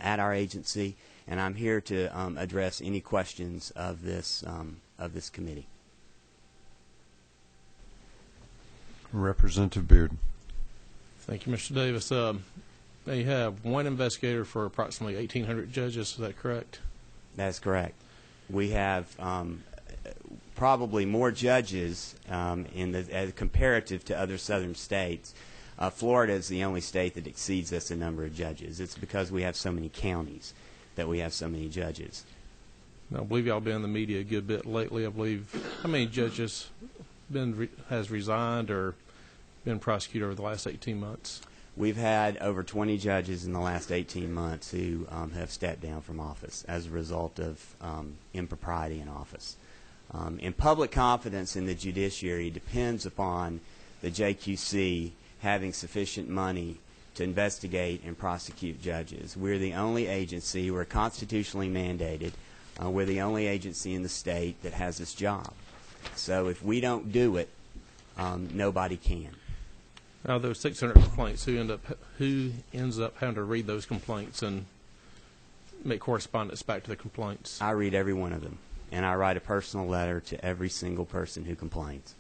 at our agency, and I'm here to address any questions of this committee. Representative Beard. Thank you, Mr. Davis. Now you have one investigator for approximately 1,800 judges. Is that correct? That's correct. We have probably more judges as comparative to other southern states. Florida is the only state that exceeds us in number of judges. It's because we have so many counties that we have so many judges. Now, I believe y'all been in the media a good bit lately. I believe how many judges has resigned or been prosecuted over the last 18 months? We've had over 20 judges in the last 18 months who have stepped down from office as a result of impropriety in office. And public confidence in the judiciary depends upon the JQC having sufficient money to investigate and prosecute judges. We're the only agency, we're constitutionally mandated, we're the only agency in the state that has this job. So if we don't do it, nobody can. Now, those 600 complaints, who ends up having to read those complaints and make correspondence back to the complaints? I read every one of them, and I write a personal letter to every single person who complains.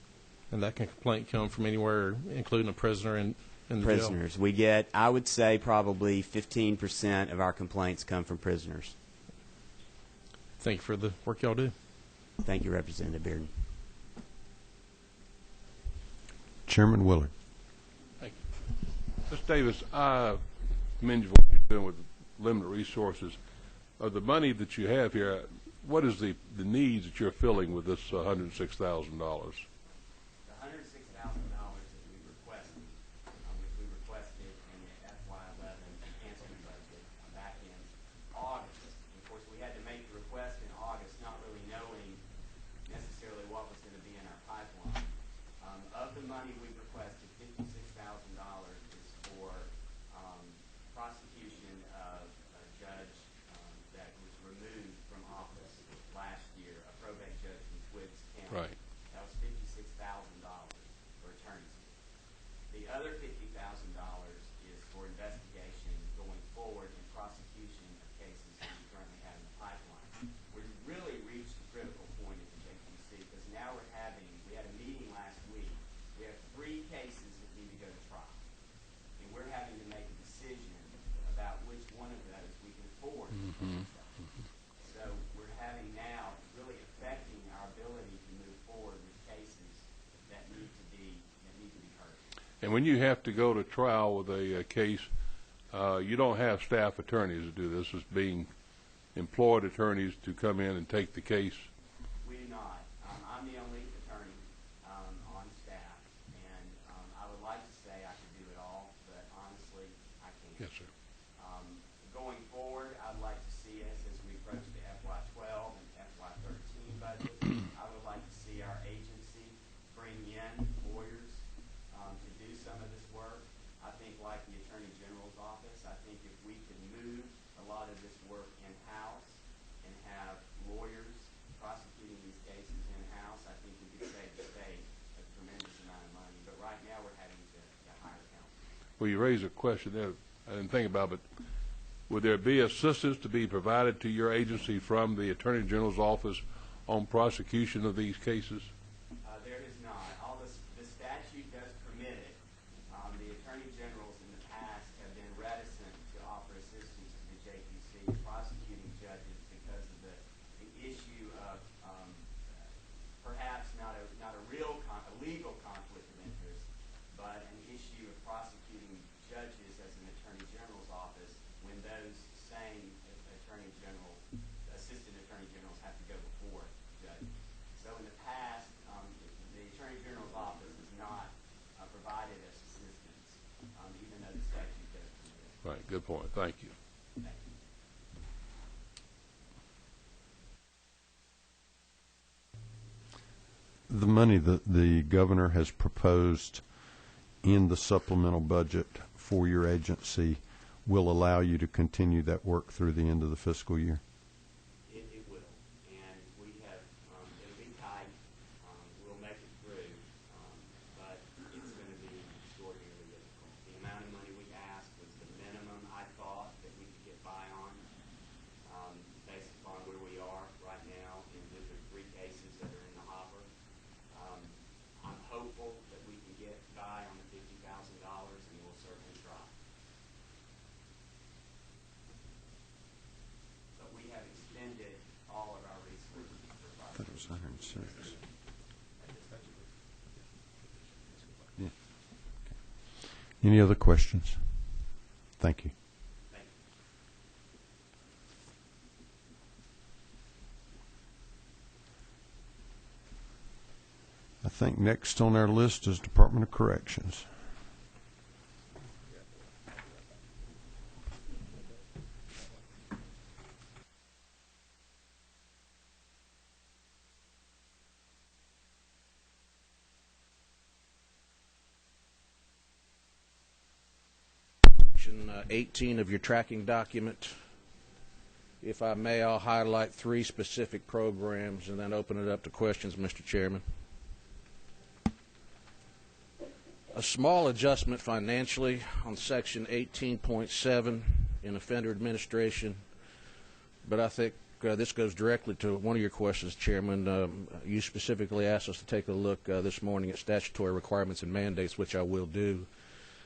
And that complaint come from anywhere, including a prisoner in the prisoners. jail? We get, I would say, probably 15% of our complaints come from prisoners. Thank you for the work y'all do. Thank you, Representative Bearden. Chairman Willard. Thank you. Mr. Davis, I commend you for what you're doing with limited resources. Of the money that you have here, what is the needs that you're filling with this $106,000? Right. That was $56,000 for attorneys. The other $50,000 is for investigation going forward in prosecution of cases that we currently have in the pipeline. We've really reached the critical point at the JQC because now we had a meeting last week. We have 3 cases that need to go to trial. And we're having to make a decision about which one of those we can afford. So we're having now really affecting our ability to move forward with cases that need to be heard. And when you have to go to trial with a case, you don't have staff attorneys to do this. It's being employed attorneys to come in and take the case. We do not. I'm the only attorney on staff, and I would like to say I could do it all, but honestly, I can't. Yes, sir. Going forward, I'd like to see us, as we approach the FY12 and FY13 budget, I would like to see our agency bring in lawyers to do some of this work. I think like the Attorney General's office, I think if we could move a lot of this work in-house and have lawyers prosecuting these cases in-house, I think we could save the state a tremendous amount of money. But right now we're having to hire counsel. Well, you raised a question there I didn't think about, but would there be assistance to be provided to your agency from the Attorney General's office on prosecution of these cases? There is not. The statute does permit it. The Attorney Generals in the past have been reticent to offer assistance to the JQC prosecuting judges because of the issue of perhaps not a legal conflict of interest, but an issue of prosecuting judges as an Attorney General's office when those same assistant Attorney Generals have to go before judges. So in the past, the Attorney General's office has not provided us assistance, even though the statute does permit it. Right, good point. Thank you. Thank you. The money that the governor has proposed in the supplemental budget for your agency will allow you to continue that work through the end of the fiscal year? It will. And we have, it'll be tight. We'll make it through. But it's going to be extraordinarily difficult. The amount of money we asked was the minimum I thought that we could get by on, based upon where we are right now and with the 3 cases that are in the hopper. I'm hopeful that we can get by on the $50,000, and we'll certainly try. 6. Yeah. Any other questions? Thank you. I think next on our list is Department of Corrections. Section 18 of your tracking document. If I may, I'll highlight 3 specific programs and then open it up to questions, Mr. Chairman. A small adjustment financially on Section 18.7 in offender administration, but I think this goes directly to one of your questions, Chairman. You specifically asked us to take a look this morning at statutory requirements and mandates, which I will do.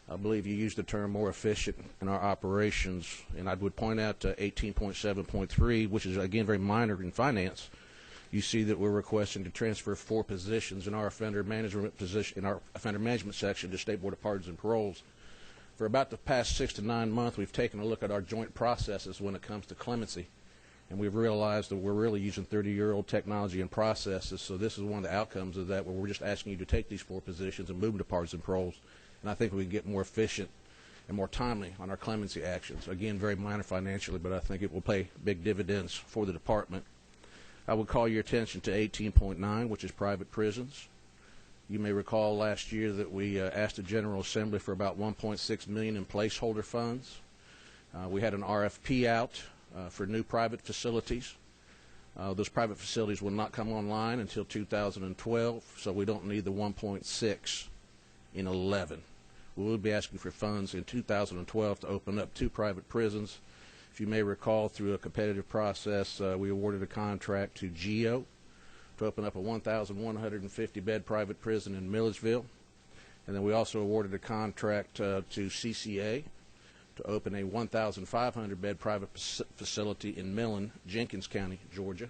I believe you used the term more efficient in our operations, and I would point out to 18.7.3, which is, again, very minor in finance. You see that we're requesting to transfer 4 positions in our offender management section to State Board of Pardons and Paroles. For about the past 6 to 9 months, we've taken a look at our joint processes when it comes to clemency, and we've realized that we're really using 30-year-old technology and processes. So this is one of the outcomes of that, where we're just asking you to take these 4 positions and move them to Pardons and Paroles. And I think we can get more efficient and more timely on our clemency actions. Again, very minor financially, but I think it will pay big dividends for the department. I would call your attention to 18.9, which is private prisons. You may recall last year that we asked the General Assembly for about $1.6 million in placeholder funds. We had an RFP out for new private facilities. Those private facilities will not come online until 2012, so we don't need the 1.6 in 11. We will be asking for funds in 2012 to open up 2 private prisons. If you may recall, through a competitive process, we awarded a contract to GEO to open up a 1,150-bed private prison in Milledgeville. And then we also awarded a contract to CCA to open a 1,500-bed private facility in Millen, Jenkins County, Georgia.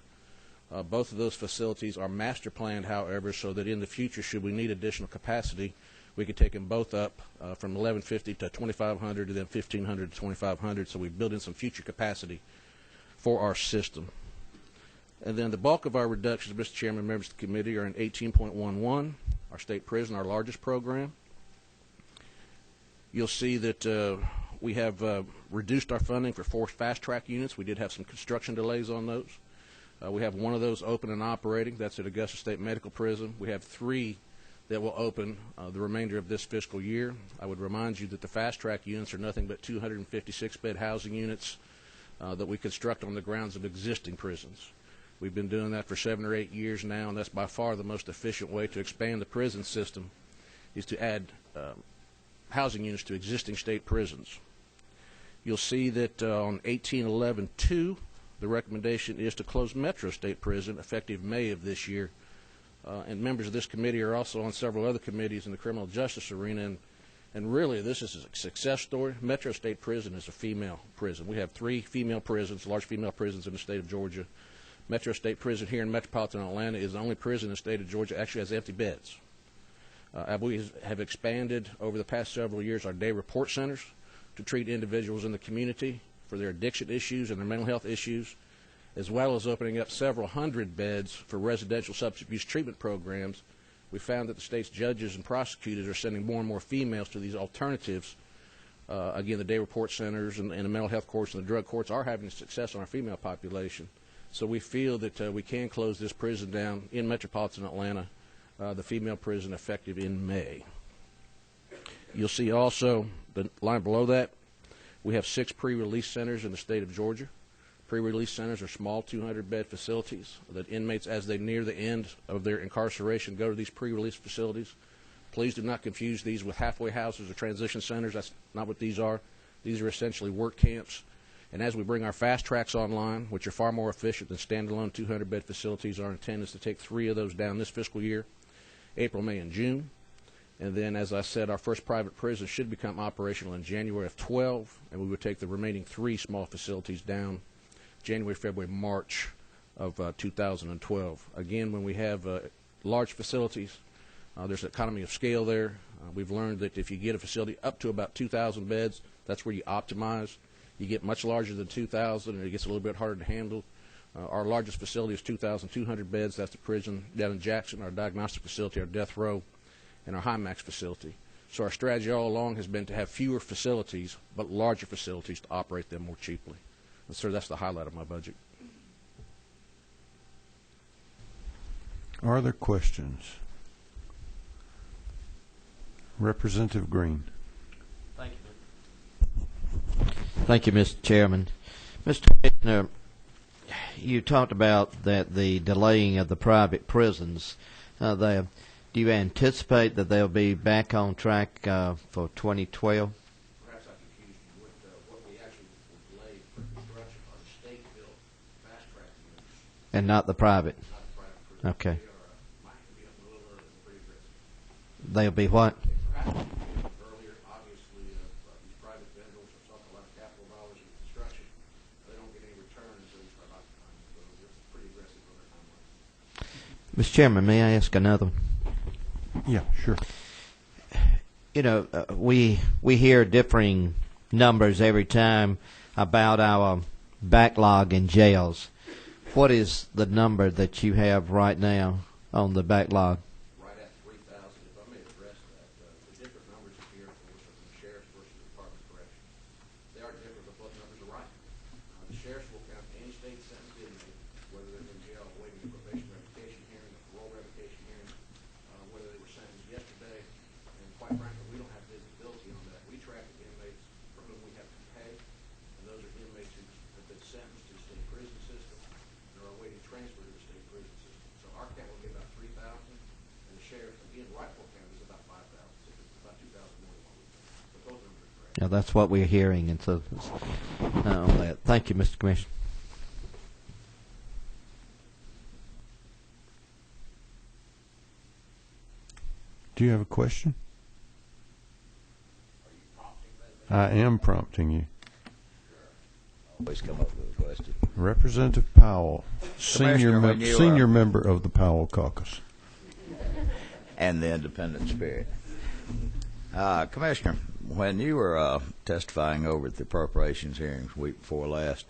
Both of those facilities are master planned, however, so that in the future, should we need additional capacity, we could take them both up from 1,150 to 2,500 and then 1,500 to 2,500. So we build in some future capacity for our system. And then the bulk of our reductions, Mr. Chairman, members of the committee, are in 18.11, our state prison, our largest program. You'll see that we have reduced our funding for 4 fast-track units. We did have some construction delays on those. We have 1 of those open and operating. That's at Augusta State Medical Prison. We have 3 that will open the remainder of this fiscal year. I would remind you that the fast-track units are nothing but 256-bed housing units that we construct on the grounds of existing prisons. We've been doing that for 7 or 8 years now, and that's by far the most efficient way to expand the prison system, is to add housing units to existing state prisons. You'll see that on 1811-2, the recommendation is to close Metro State Prison effective May of this year. And members of this committee are also on several other committees in the criminal justice arena, and really this is a success story. Metro State Prison is a female prison. We have 3 female prisons, large female prisons in the state of Georgia. Metro State Prison here in metropolitan Atlanta is the only prison in the state of Georgia actually has empty beds. We have expanded over the past several years our day report centers to treat individuals in the community for their addiction issues and their mental health issues, as well as opening up several hundred beds for residential substance abuse treatment programs. We found that the state's judges and prosecutors are sending more and more females to these alternatives. Again, the day report centers and the mental health courts and the drug courts are having success on our female population. So we feel that we can close this prison down in metropolitan Atlanta, the female prison, effective in May. You'll see also the line below that, we have 6 pre-release centers in the state of Georgia. Pre-release centers are small 200-bed facilities that inmates, as they near the end of their incarceration, go to these pre-release facilities. Please do not confuse these with halfway houses or transition centers. That's not what these are. These are essentially work camps. And as we bring our fast tracks online, which are far more efficient than standalone 200-bed facilities, our intent is to take 3 of those down this fiscal year, April, May, and June. And then, as I said, our first private prison should become operational in January of 12, and we would take the remaining 3 small facilities down January, February, March of 2012. Again, when we have large facilities, there's an economy of scale there. We've learned that if you get a facility up to about 2,000 beds, that's where you optimize. You get much larger than 2,000, and it gets a little bit harder to handle. Our largest facility is 2,200 beds. That's the prison down in Jackson, our diagnostic facility, our death row, and our high-max facility. So our strategy all along has been to have fewer facilities, but larger facilities to operate them more cheaply. And sir, that's the highlight of my budget. Are there questions? Representative Green. Thank you. Thank you, Mr. Chairman. Mr. Commissioner, you talked about that the delaying of the private prisons. Do you anticipate that they'll be back on track for 2012? Perhaps I confused you. What we actually delayed for construction are the state-built fast-track units. And not the private? Not the private prisons. Okay. They might be up a little early and pretty aggressive. They'll be what? Perhaps earlier, obviously, these private vendors are talking a lot of capital dollars in construction. They don't get any return until you start occupying. So they're pretty aggressive on their timeline. Mr. Chairman, may I ask another one? Yeah, sure. You know, we hear differing numbers every time about our backlog in jails. What is the number that you have right now on the backlog? Right at 3,000. If I may address that, the different numbers appear from the sheriff's versus the Department of Corrections. They are different, but both numbers are right. The sheriff's will count any state sentenced inmate, whether they're in jail awaiting a probation revocation hearing, a parole revocation hearing, whether they were sentenced yesterday, and quite frankly, we don't have visibility on that. We track the inmates for whom we have to pay, and those are inmates who have been sentenced to the state prison system and are awaiting transfer to the state prison system. So our count will be about 3,000, and the sheriff's, again, rightful count is about 5,000. So it's about 2,000 more than what we think. So both numbers are correct. Now, that's what we're hearing, and so on that. Thank you, Mr. Commissioner. Do you have a question? I am prompting you. Always come up with a question. Representative Powell, senior when you, senior member of the Powell Caucus. And the independent spirit. Commissioner, when you were testifying over at the appropriations hearings week before last,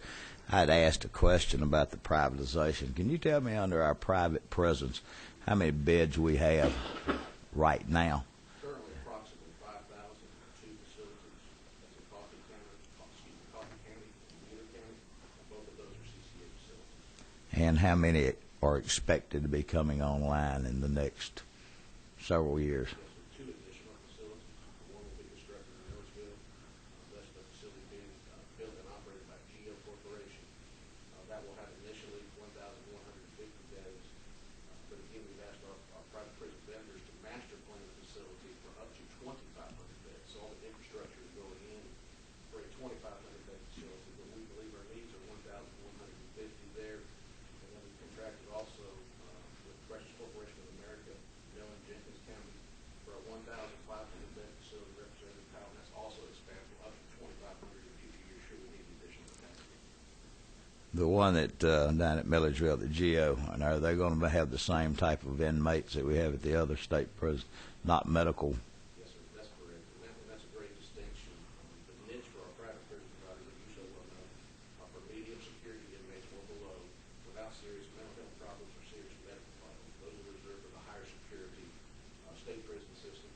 I'd asked a question about the privatization. Can you tell me under our private prisons how many beds we have right now? Currently, approximately 5,000 in 2 facilities. That's in Coffee County, and Wheeler County. Both of those are CCA facilities. And how many are expected to be coming online in the next several years? Yes, 2 additional facilities. One will be constructed in Roseville. That's the facility being built and operated by GEO Corporation. That will have initially 1,150 beds. But again, we've asked our private prison vendors to master plan the facility for up to 2,500 beds. So all the infrastructure is going in for a 2,500 bed facility. But we believe our needs are 1,150 there. And then we contracted also with Corrections Corporation of America, in Jenkins County, for a 1,500 bed facility. Representative Powell, and that's also expandable up to 2,500 in future years should we need additional capacity. The one that down at Millersville, the GEO, and are they going to have the same type of inmates that we have at the other state prisons, not medical? Yes, sir, that's correct. And that's a great distinction. The niche for our private prison providers, as you so well know, are for medium security inmates or below without serious mental health problems or serious medical problems. Those are reserved for the higher security state prison system.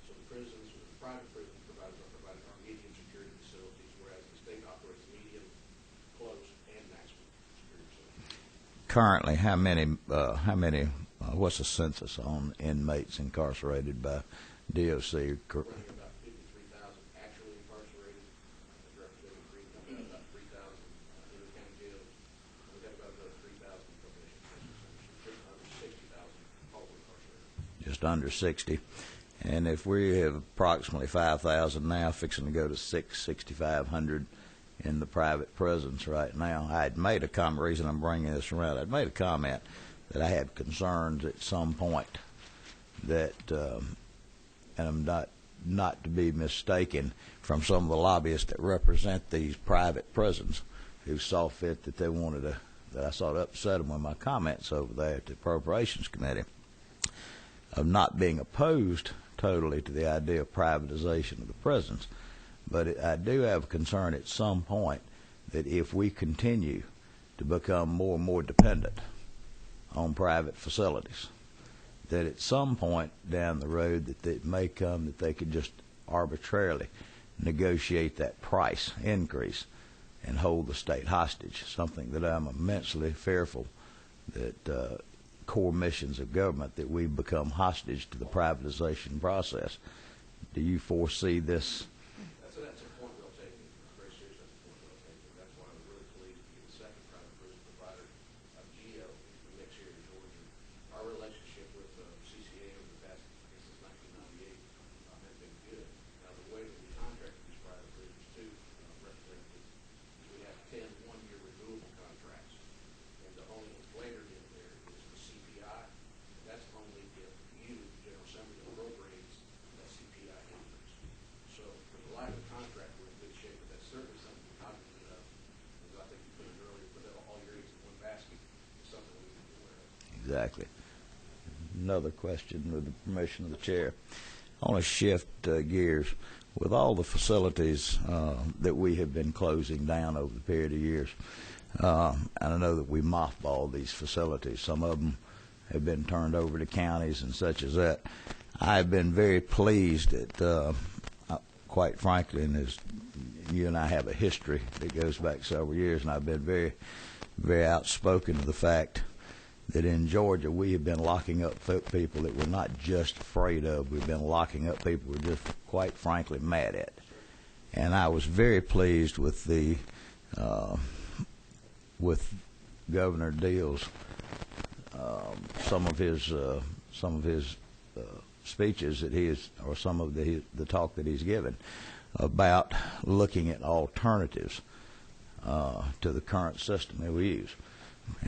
So the prisons, the private prison providers are providing our medium security facilities, whereas the state operates medium, close, and maximum security facilities. Currently, how many? What's the census on inmates incarcerated by DOC? Currently about 53,000 actually incarcerated. As Representative Green talked about 3,000 in the county jails. And we have about another 3,000 probation prisoners, just under 60,000 total incarcerated. Just under 60. And if we have approximately 5,000 now, fixing to go to 6,500 in the private prisons right now, I'd made a comment, reason I'm bringing this around, I'd made a comment that I had concerns at some point that, and I'm not to be mistaken, from some of the lobbyists that represent these private prisons who saw fit that they wanted to that I sort of upset them with my comments over there at the Appropriations Committee of not being opposed totally to the idea of privatization of the prisons. But I do have a concern at some point that if we continue to become more and more dependent on private facilities, that at some point down the road that it may come that they could just arbitrarily negotiate that price increase and hold the state hostage, something that I'm immensely fearful that core missions of government, that we become hostage to the privatization process. Do you foresee this? That's a point well taken. Very serious. That's a point well taken. That's why I'm really pleased to be the second private prison provider of GEO into the mix here in Georgia. Our relationship with CCA over the past, since 1998 has been good. Now, the way that we contract with these private prisons, too, representatives, is we have 10 one-year renewable contracts. And the only inflator in there is the CPI. That's only if you, General Assembly, appropriates that CPI increase. So for the lack of contract, we're in good shape, but that's certainly something we're cognizant of. As I think you put it earlier, put all your eggs in one basket is something we need to be aware of. Exactly. Another question with the permission of the chair. I want to shift gears. With all the facilities that we have been closing down over the period of years, and I know that we mothballed these facilities. Some of them have been turned over to counties and such as that. I've been very pleased that, quite frankly, and as you and I have a history that goes back several years, and I've been very, very outspoken to the fact that in Georgia we have been locking up people that we're not just afraid of. We've been locking up people we're just, quite frankly, mad at. And I was very pleased with the with Governor Deal's some of his speeches that he is, or some of the talk that he's given about looking at alternatives to the current system that we use.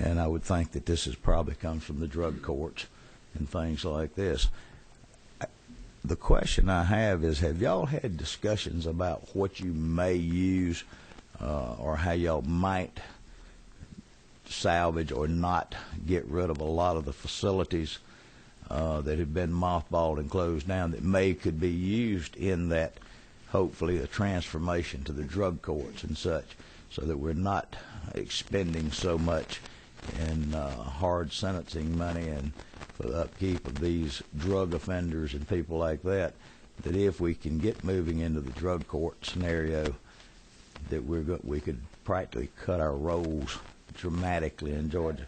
And I would think that this has probably come from the drug courts and things like this. The question I have is, have y'all had discussions about what you may use or how y'all might salvage or not get rid of a lot of the facilities that have been mothballed and closed down that could be used in that, hopefully, a transformation to the drug courts and such, so that we're not expending so much in hard sentencing money and for the upkeep of these drug offenders and people like that, that if we can get moving into the drug court scenario, that we could practically cut our rolls dramatically in Georgia.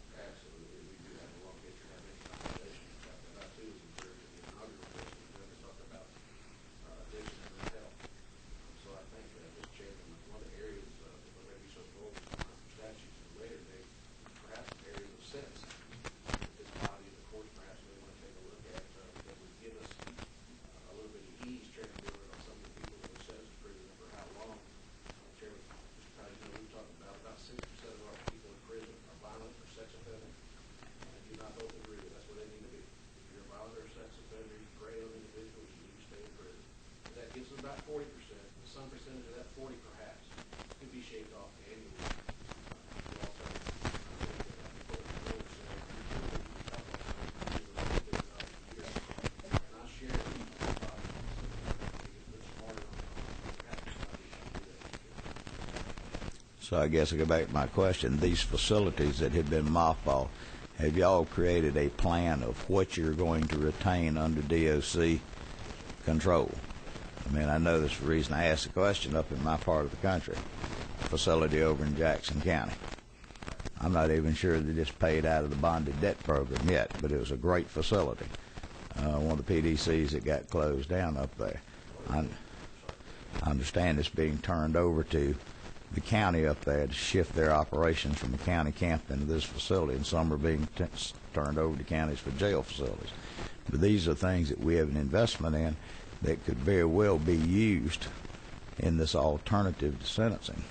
About 40%, some percentage of that 40 perhaps could be shaved off annually. So I guess I go back to my question. These facilities that have been mothballed, have y'all created a plan of what you're going to retain under DOC control? I mean, I know that's the reason I asked the question up in my part of the country, facility over in Jackson County. I'm not even sure that it's paid out of the bonded debt program yet, but it was a great facility. One of the PDCs that got closed down up there. I understand it's being turned over to the county up there to shift their operations from the county camp into this facility, and some are being turned over to counties for jail facilities. But these are things that we have an investment in that could very well be used in this alternative to sentencing.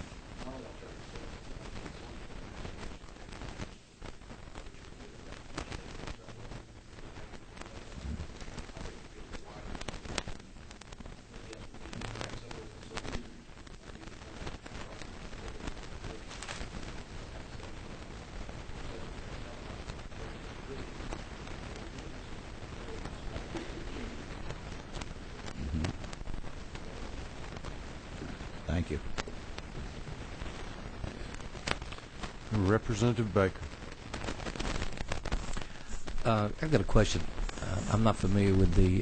Thank you. Representative Baker. I've got a question. I'm not familiar with the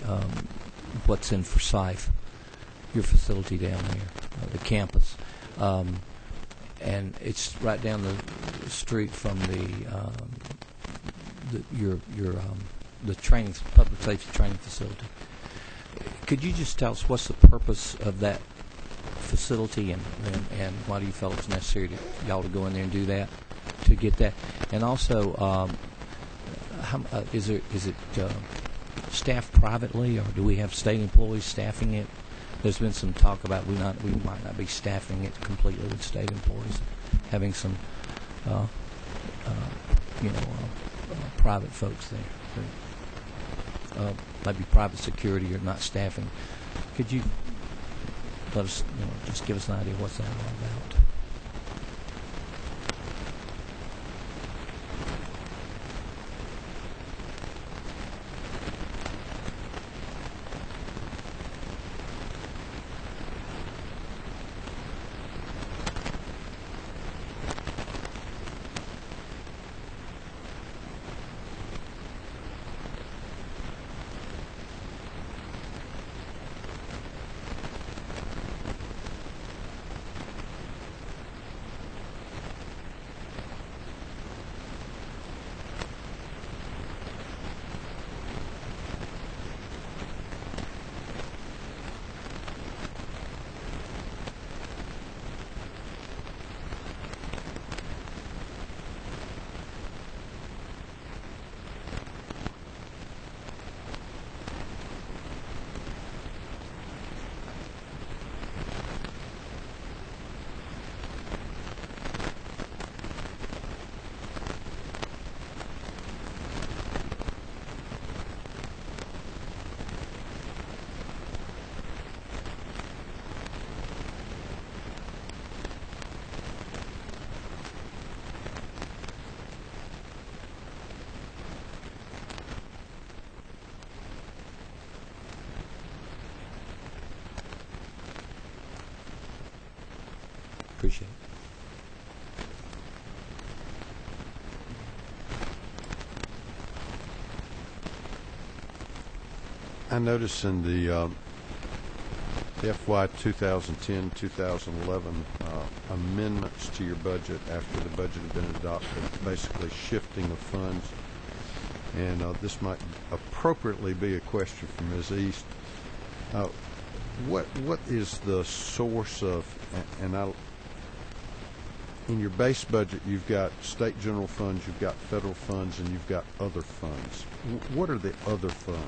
what's in Forsyth, your facility down there, the campus, and it's right down the street from the training, public safety training facility. Could you just tell us what's the purpose of that facility, and why do you feel it's necessary to y'all to go in there and do that, to get that, and also is it staffed privately, or do we have state employees staffing it? There's been some talk about we might not be staffing it completely with state employees, having some private folks there, maybe private security or not staffing. Could you let us, just give us an idea of what's that all about? Appreciate it. I noticed in the FY 2010-2011 amendments to your budget after the budget had been adopted, basically shifting of funds, and this might appropriately be a question for Ms. East. What is the source of, in your base budget, you've got state general funds, you've got federal funds, and you've got other funds. What are the other funds?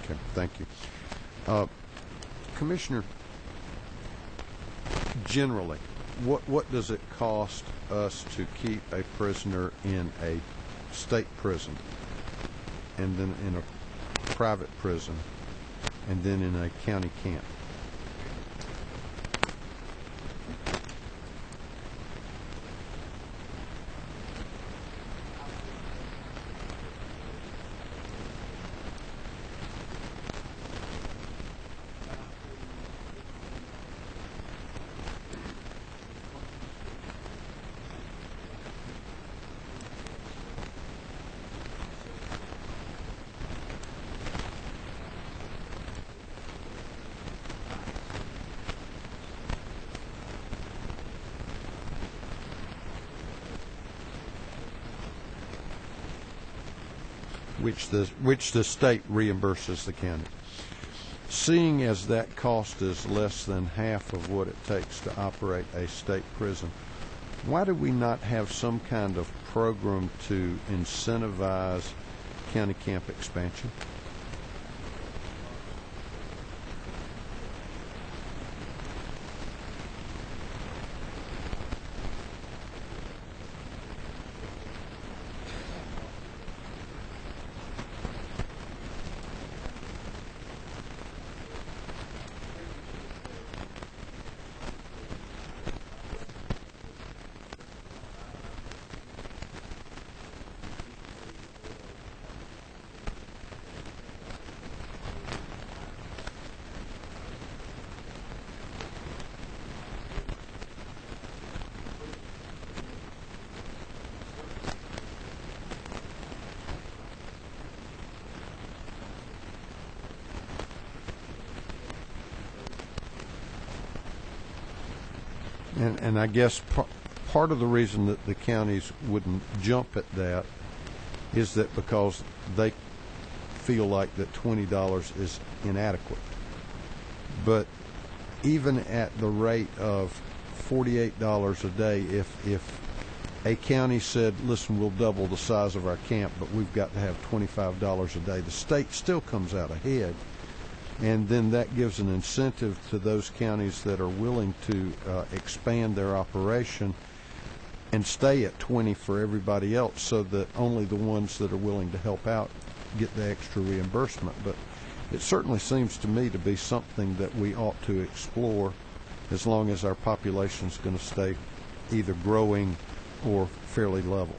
Okay, thank you. Commissioner, generally, what does it cost us to keep a prisoner in a state prison, and then in a private prison, and then in a county camp? Which the state reimburses the county. Seeing as that cost is less than half of what it takes to operate a state prison, why do we not have some kind of program to incentivize county camp expansion? And I guess part of the reason that the counties wouldn't jump at that is that because they feel like that $20 is inadequate. But even at the rate of $48 a day, if a county said, listen, we'll double the size of our camp, but we've got to have $25 a day, the state still comes out ahead. And then that gives an incentive to those counties that are willing to expand their operation and stay at 20 for everybody else, so that only the ones that are willing to help out get the extra reimbursement. But it certainly seems to me to be something that we ought to explore, as long as our population is going to stay either growing or fairly level.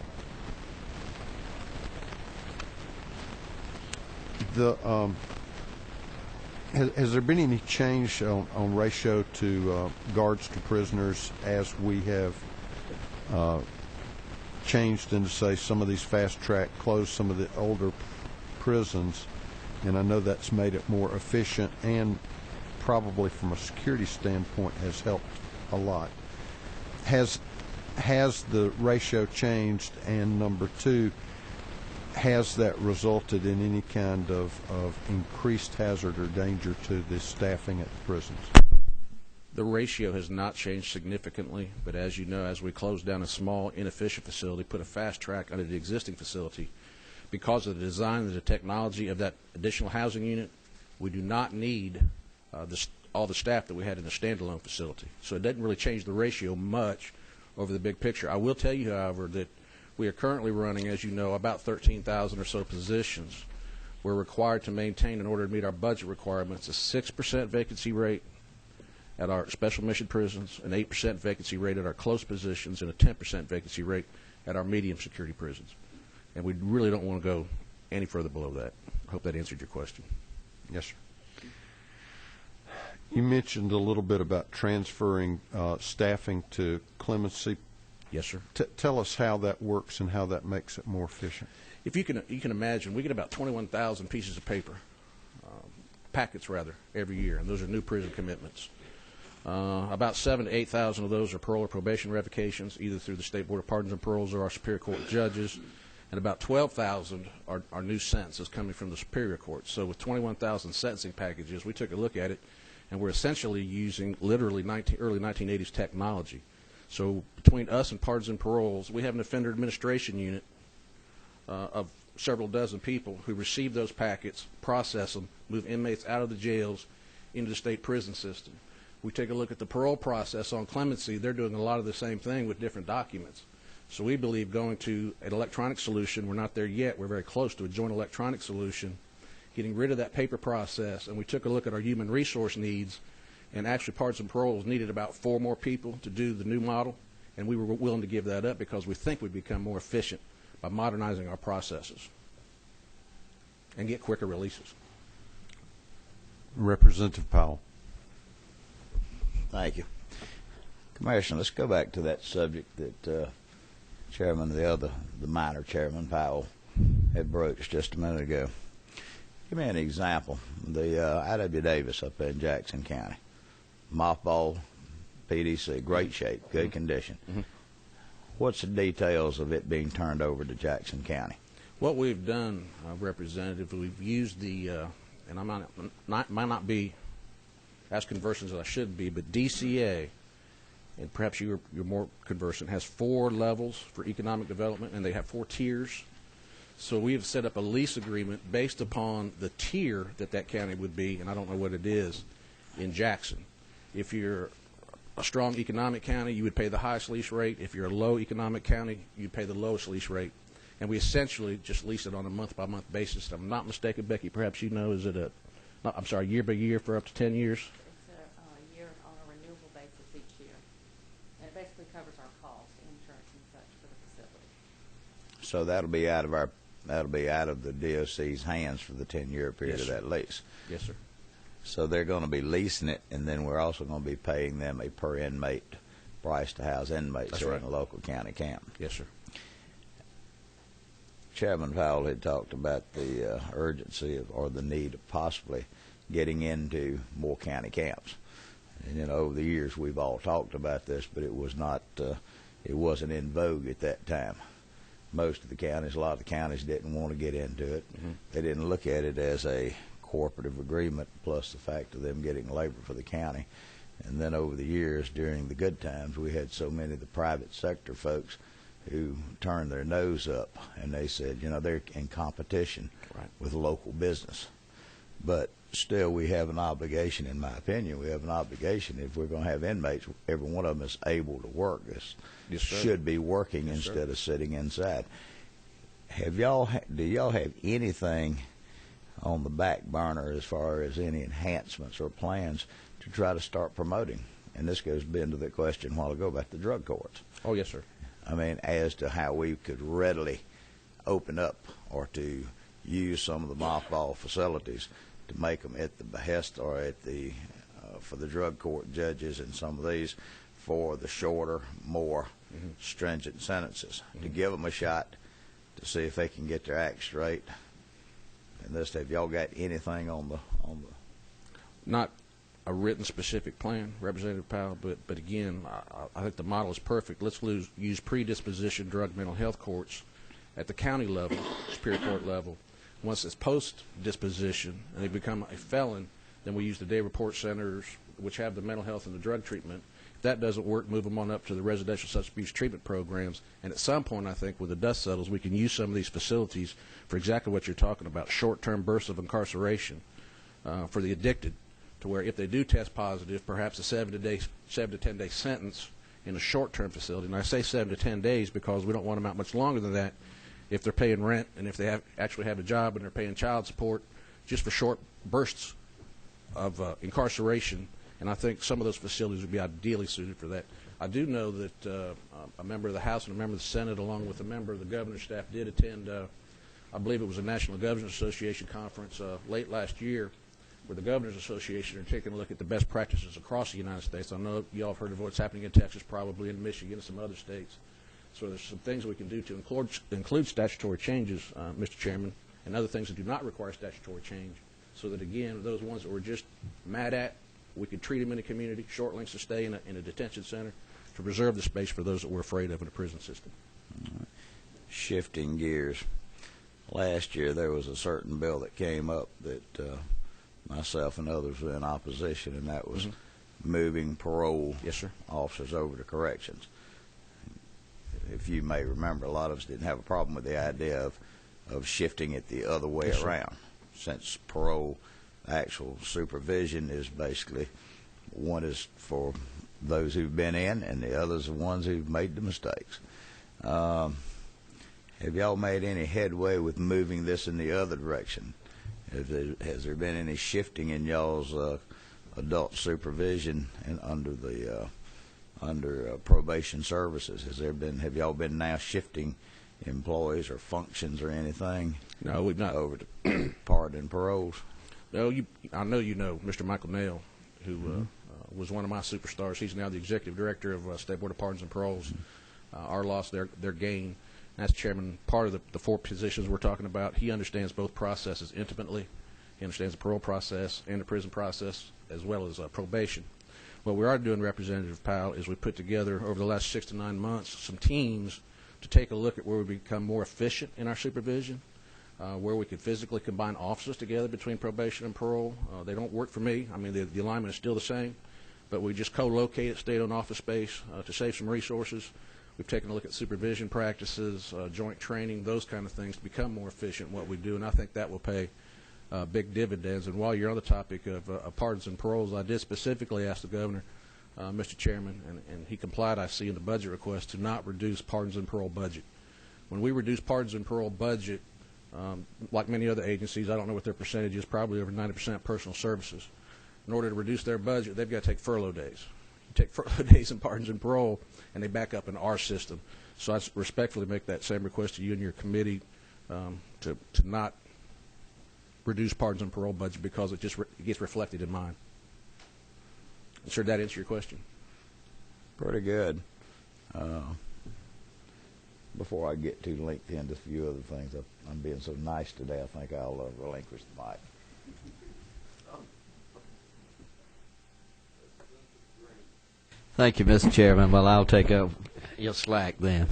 Has there been any change on ratio to guards to prisoners as we have changed into, say, some of these fast track, closed some of the older prisons, and I know that's made it more efficient and probably from a security standpoint has helped a lot. Has the ratio changed, and number two, has that resulted in any kind of increased hazard or danger to the staffing at the prisons? The ratio has not changed significantly, but as you know, as we close down a small, inefficient facility, put a fast track under the existing facility, because of the design and the technology of that additional housing unit, we do not need all the staff that we had in the standalone facility. So it doesn't really change the ratio much over the big picture. I will tell you, however, that we are currently running, as you know, about 13,000 or so positions. We're required to maintain, in order to meet our budget requirements, a 6% vacancy rate at our special mission prisons, an 8% vacancy rate at our close positions, and a 10% vacancy rate at our medium security prisons. And we really don't want to go any further below that. I hope that answered your question. Yes, sir. You mentioned a little bit about transferring staffing to clemency. Yes, sir. Tell us how that works and how that makes it more efficient. If you can imagine, we get about 21,000 pieces of paper, packets rather, every year, and those are new prison commitments. About 7,000 to 8,000 of those are parole or probation revocations, either through the State Board of Pardons and Paroles or our Superior Court judges, and about 12,000 are new sentences coming from the Superior Court. So with 21,000 sentencing packages, we took a look at it, and we're essentially using literally early 1980s technology. So between us and Pardons and Paroles, we have an offender administration unit of several dozen people who receive those packets, process them, move inmates out of the jails into the state prison system. We take a look at the parole process on clemency. They're doing a lot of the same thing with different documents. So we believe going to an electronic solution, we're not there yet, we're very close to a joint electronic solution, getting rid of that paper process, and we took a look at our human resource needs, and actually Pardons and Paroles needed about 4 more people to do the new model, and we were willing to give that up because we think we'd become more efficient by modernizing our processes and get quicker releases. Representative Powell. Thank you. Commissioner, let's go back to that subject that the minor Chairman Powell had broached just a minute ago. Give me an example. The I.W. Davis up in Jackson County, mothball, PDC, great shape, good condition. Mm-hmm. What's the details of it being turned over to Jackson County? What we've done, Representative, we've used the, and I might not be as conversant as I should be, but DCA, and perhaps you're more conversant, has 4 levels for economic development, and they have 4 tiers. So we have set up a lease agreement based upon the tier that county would be, and I don't know what it is, in Jackson. If you're a strong economic county, you would pay the highest lease rate. If you're a low economic county, you'd pay the lowest lease rate. And we essentially just lease it on a month-by-month basis. If I'm not mistaken, Becky, perhaps you know, is it year by year for up to 10 years? It's a year on a renewable basis each year. And it basically covers our costs, insurance and such for the facility. So that'll be out of the DOC's hands for the 10-year period of that lease. Yes, sir. So they're going to be leasing it, and then we're also going to be paying them a per inmate price to house inmates in the local county camp. Yes, sir. Chairman Powell had talked about the urgency or the need of possibly getting into more county camps. And, you know, over the years we've all talked about this, but it was not, it wasn't in vogue at that time. Most of the counties, a lot of the counties didn't want to get into it. They didn't look at it as a cooperative agreement, plus the fact of them getting labor for the county. And then over the years, during the good times, we had so many of the private sector folks who turned their nose up, and they said, you know, they're in competition with local business. But still, we have an obligation, in my opinion, we have an obligation if we're going to have inmates, every one of them is able to work. This should be working instead of sitting inside. Have y'all, do y'all have anything on the back burner as far as any enhancements or plans to try to start promoting? And this goes into the question a while ago about the drug courts. Oh, yes, sir. I mean, as to how we could readily open up or to use some of the mothball facilities to make them at the behest or at the for the drug court judges and some of these for the shorter, more stringent sentences, to give them a shot to see if they can get their act straight. And this, have y'all got anything on the Not a written specific plan, Representative Powell, but again, I think the model is perfect. Let's use predisposition drug mental health courts at the county level, Superior Court level. Once it's post-disposition and they become a felon, then we use the day report centers, which have the mental health and the drug treatment. If that doesn't work, move them on up to the residential substance abuse treatment programs. And at some point, I think, when the dust settles, we can use some of these facilities for exactly what you're talking about, short-term bursts of incarceration for the addicted, to where if they do test positive, perhaps a 7 to 10 day sentence in a short-term facility. And I say 7 to 10 days because we don't want them out much longer than that if they're paying rent and if they actually have a job and they're paying child support, just for short bursts of incarceration. And I think some of those facilities would be ideally suited for that. I do know that a member of the House and a member of the Senate, along with a member of the governor's staff, did attend, I believe it was a National Governors Association conference late last year, where the Governors Association are taking a look at the best practices across the United States. I know you all have heard of what's happening in Texas, probably in Michigan and some other states. So there's some things we can do to include statutory changes, Mr. Chairman, and other things that do not require statutory change, so that, again, those ones that we're just mad at, we can treat them in the community, short lengths of stay in a detention center, to preserve the space for those that we're afraid of in the prison system. Shifting gears, last year there was a certain bill that came up that myself and others were in opposition, and that was moving parole officers over to corrections. If you may remember, a lot of us didn't have a problem with the idea of shifting it the other way around, since parole, actual supervision, is basically one is for those who've been in and the others are the ones who've made the mistakes. Have y'all made any headway with moving this in the other direction? Has there been any shifting in y'all's adult supervision and under probation services? Have y'all been now shifting employees or functions or anything? No, we've not. Over to pardon and paroles? No, I know you know Mr. Michael Nail, who was one of my superstars. He's now the executive director of State Board of Pardons and Paroles. Our loss, their gain. As chairman, part of the four positions we're talking about, he understands both processes intimately. He understands the parole process and the prison process, as well as probation. What we are doing, Representative Powell, is we put together over the last 6 to 9 months some teams to take a look at where we become more efficient in our supervision, where we could physically combine officers together between probation and parole. They don't work for me. I mean, the alignment is still the same, but we just co-locate at state-owned office space to save some resources. We've taken a look at supervision practices, joint training, those kind of things to become more efficient in what we do, and I think that will pay big dividends. And while you're on the topic of pardons and paroles, I did specifically ask the governor, Mr. Chairman, and he complied, I see, in the budget request to not reduce pardons and parole budget. When we reduce pardons and parole budget, like many other agencies, I don't know what their percentage is, probably over 90% personal services. In order to reduce their budget, they've got to take furlough days. You take furlough days in pardons and parole, and they back up in our system. So I respectfully make that same request to you and your committee to not reduce pardons and parole budget, because it just gets reflected in mine. Sir, did that answer your question? Pretty good. Before I get too lengthy into a few other things, I'm being so nice today, I think I'll relinquish the mic. Thank you, Mr. Chairman. Well, I'll take up your slack then.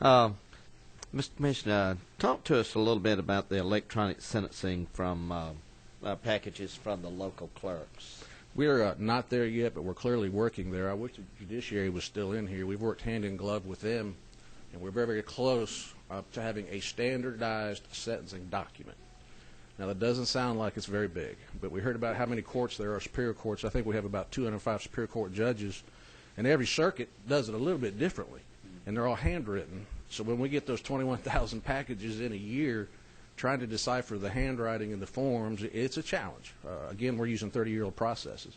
Mr. Commissioner, talk to us a little bit about the electronic sentencing from packages from the local clerks. We're not there yet, but we're clearly working there. I wish the judiciary was still in here. We've worked hand in glove with them, and we're very, very close to having a standardized sentencing document. Now, that doesn't sound like it's very big, but we heard about how many courts there are, superior courts. I think we have about 205 superior court judges, and every circuit does it a little bit differently, and they're all handwritten. So when we get those 21,000 packages in a year, trying to decipher the handwriting and the forms, it's a challenge. Again, we're using 30-year-old processes.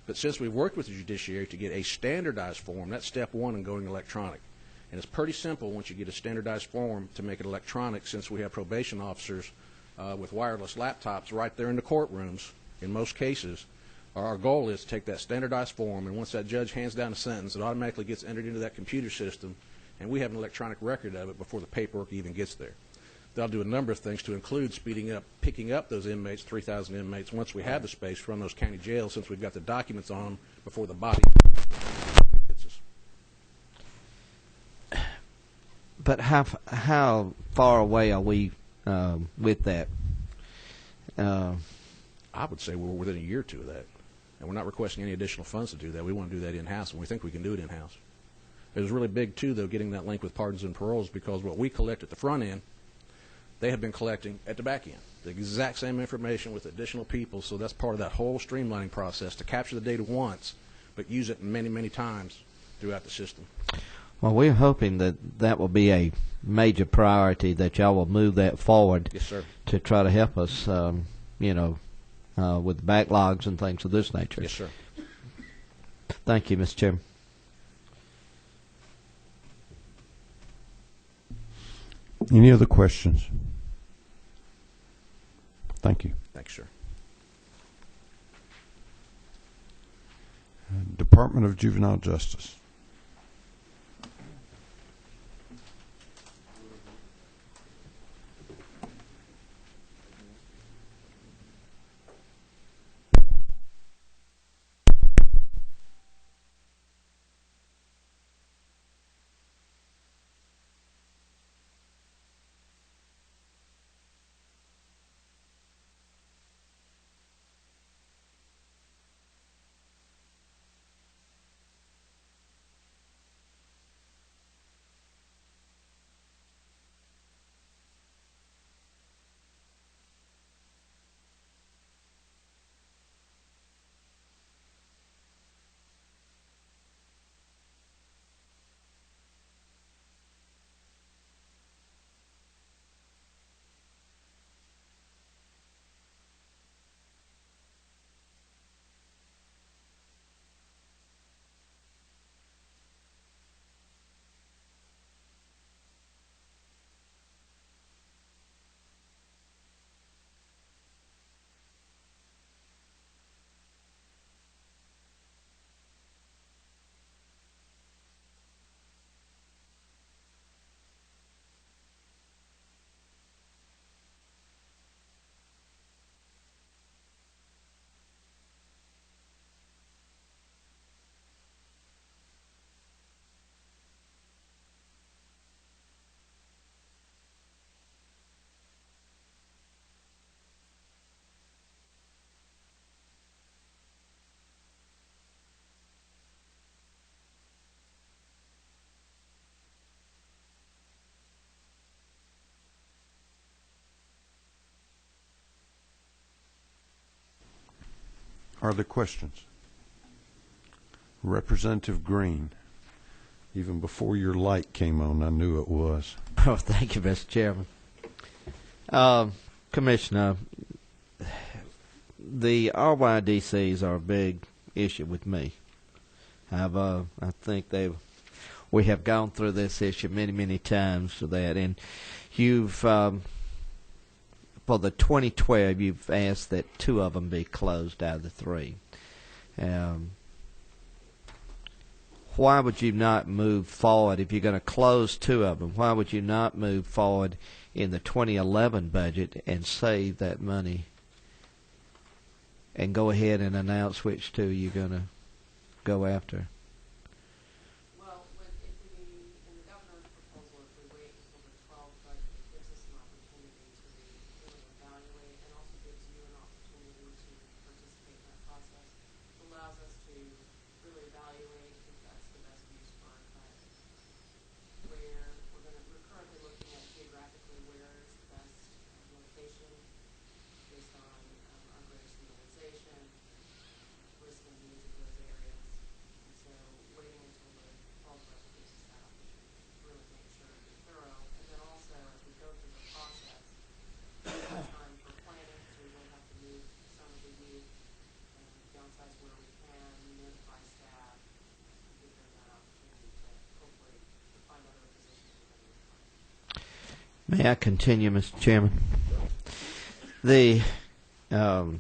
But since we've worked with the judiciary to get a standardized form, that's step one in going electronic. And it's pretty simple once you get a standardized form to make it electronic, since we have probation officers with wireless laptops right there in the courtrooms in most cases. Our goal is to take that standardized form, and once that judge hands down a sentence, it automatically gets entered into that computer system, and we have an electronic record of it before the paperwork even gets there. They'll do a number of things to include speeding up, picking up those inmates, 3,000 inmates, once we have the space to run those county jails, since we've got the documents on them before the body hits us. But how far away are we with that? I would say we're within a year or two of that, and we're not requesting any additional funds to do that. We want to do that in-house, and we think we can do it in-house. It was really big, too, though, getting that link with pardons and paroles, because what we collect at the front end, they have been collecting at the back end, the exact same information with additional people. So that's part of that whole streamlining process, to capture the data once, but use it many, many times throughout the system. Well, we're hoping that that will be a major priority, that y'all will move that forward. Yes, sir. To try to help us, with backlogs and things of this nature. Yes, sir. Thank you, Mr. Chairman. Any other questions? Thank you. Thanks, sir. Department of Juvenile Justice. Are there questions? Representative Green. Even before your light came on, I knew it was. Oh, thank you, Mr. Chairman. Commissioner, the RYDCs are a big issue with me. I think we have gone through this issue many, many times for that, and you've for the 2012, you've asked that 2 of them be closed out of the 3. Why would you not move forward if you're going to close 2 of them? Why would you not move forward in the 2011 budget and save that money and go ahead and announce which 2 you're going to go after? May I continue, Mr. Chairman? I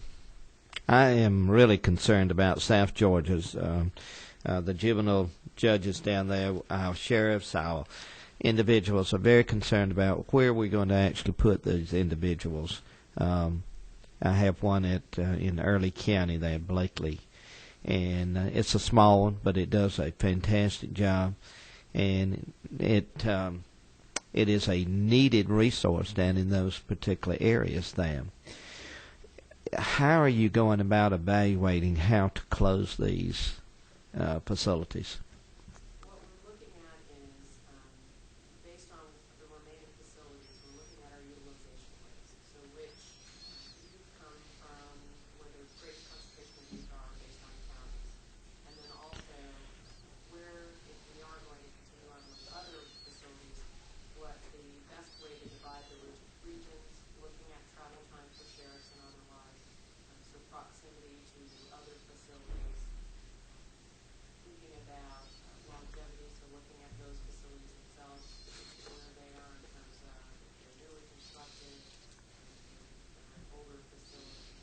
am really concerned about South Georgia's, the juvenile judges down there, our sheriffs, our individuals are very concerned about where we're going to actually put these individuals. I have one in Early County there, Blakely, and it's a small one, but it does a fantastic job, and it is a needed resource down in those particular areas there. How are you going about evaluating how to close these facilities? What we're looking at is, based on the remaining facilities, we're looking at our utilization rates. So which youth come from, where the greatest concentration of youth are based on counties. And then also where, if we are going to continue on with other facilities, what the best way to divide the regions, looking at travel time for sheriffs and otherwise, so proximity to other facilities, thinking about longevity, so looking at those facilities themselves, where they are in terms of if they're newly constructed, older facilities,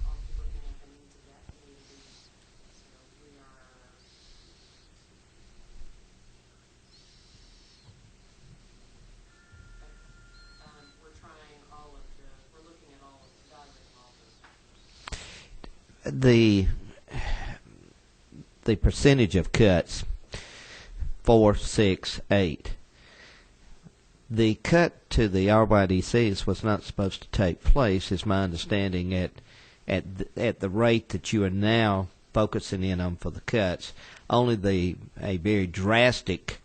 also looking at the needs of that community. So we are we're trying all of the, we're looking at all of, evaluating all of those factors. The percentage of cuts 4, 6, 8. The cut to the RYDCs was not supposed to take place, is my understanding, at the rate that you are now focusing in on for the cuts. Only a very drastic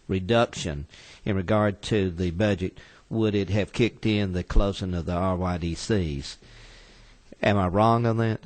reduction in regard to the budget would it have kicked in the closing of the RYDCs. Am I wrong on that?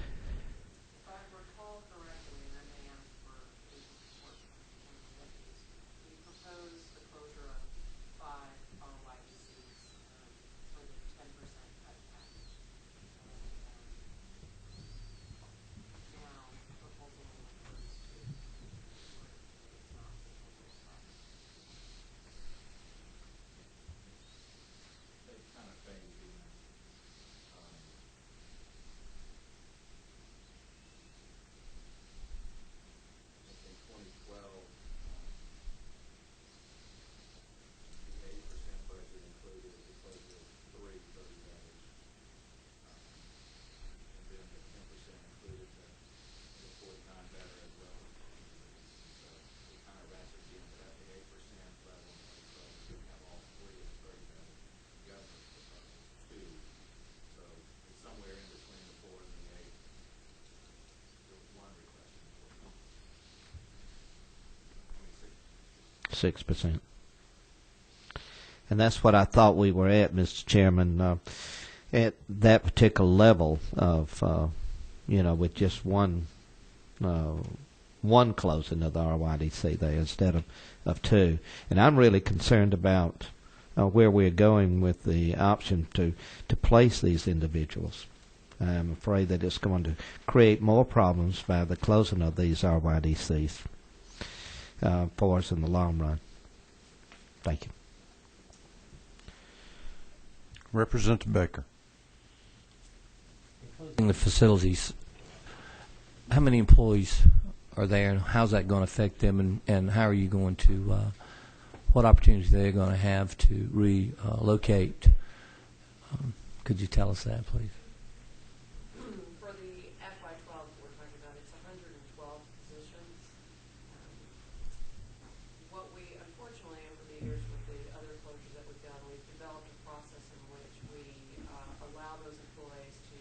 .6%. And that's what I thought we were at, Mr. Chairman, at that particular level of, with just one closing of the RYDC there instead of two. And I'm really concerned about where we're going with the option to place these individuals. I'm afraid that it's going to create more problems by the closing of these RYDCs for us in the long run. Thank you. Representative Baker. In the facilities, how many employees are there, and how's that going to affect them, and how are you going to, what opportunities they're going to have to relocate? Could you tell us that, please? For the FY12 we're talking about, it's 112 positions. What we, unfortunately, over the years with the other closures that we've done, we've developed a process in which we allow those employees to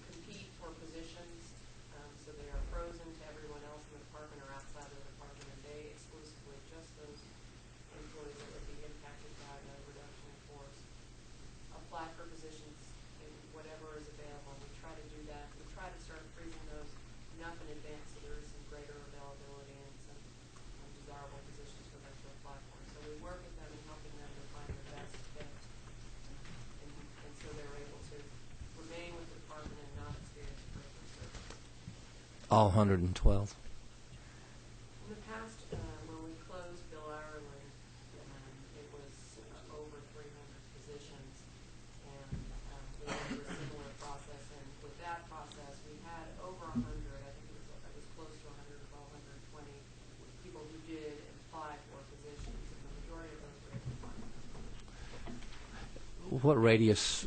compete for positions, so they are frozen to everyone else in the department or outside of the department, and they exclusively, just those employees that would be impacted by the reduction in force, apply for positions in whatever is available. We try to do that. We try to start freezing those enough in advance so there is some greater availability and some desirable positions for them to apply for. So we work with them and helping them to find their best fit, and so they're able to remain with the department and not experience further service. All 112? In the past, when we closed Bill Ireland, it was over what radius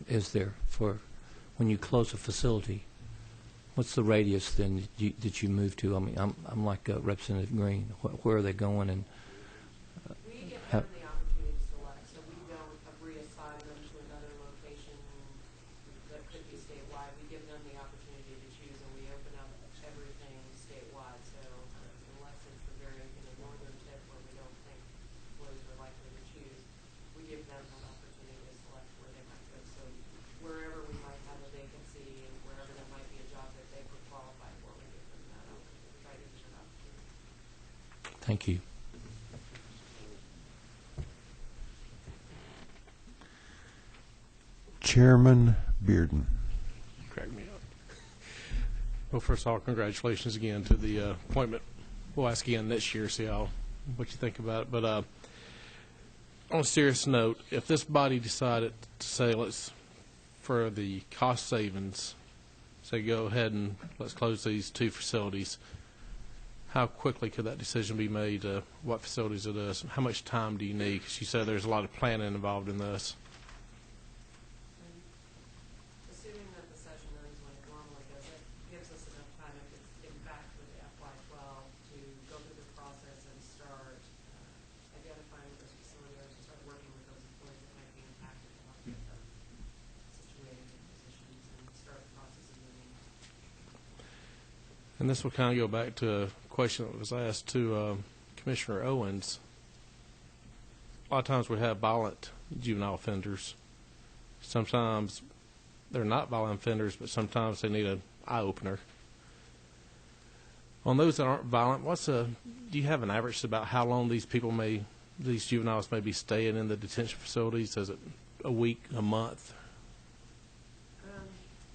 is there for when you close a facility? What's the radius then that you move to? I mean, I'm like Representative Green. Where are they going? And we give them the opportunity to select, so we don't reassign them to another location that could be statewide. We give them the opportunity to choose, and we open up everything statewide. So unless it's the very northern tip where we don't think employees are likely to choose, we give them that opportunity to select where they might go. So wherever we might have a vacancy and wherever there might be a job that they could qualify for, we give them that opportunity. We try to give them that opportunity. thank you. Chairman Bearden. Crack me up. Well, first of all, congratulations again to the appointment. We'll ask again next year, see what you think about it. But on a serious note, if this body decided to say, for the cost savings, say go ahead and let's close these 2 facilities, how quickly could that decision be made? What facilities it is? How much time do you need? Because you said there's a lot of planning involved in this. Assuming that the session ends when it normally does, it gives us enough time if it's in fact with the FY12 to go through the process and start identifying those facility owners and start working with those employees that might be impacted to help get them situated in positions and start the process of moving. And this will kind of go back to a question that was asked to Commissioner Owens. A lot of times we have violent juvenile offenders. Sometimes they're not violent offenders, but sometimes they need an eye-opener. On those that aren't violent, do you have an average about how long these juveniles may be staying in the detention facilities? Is it a week, a month?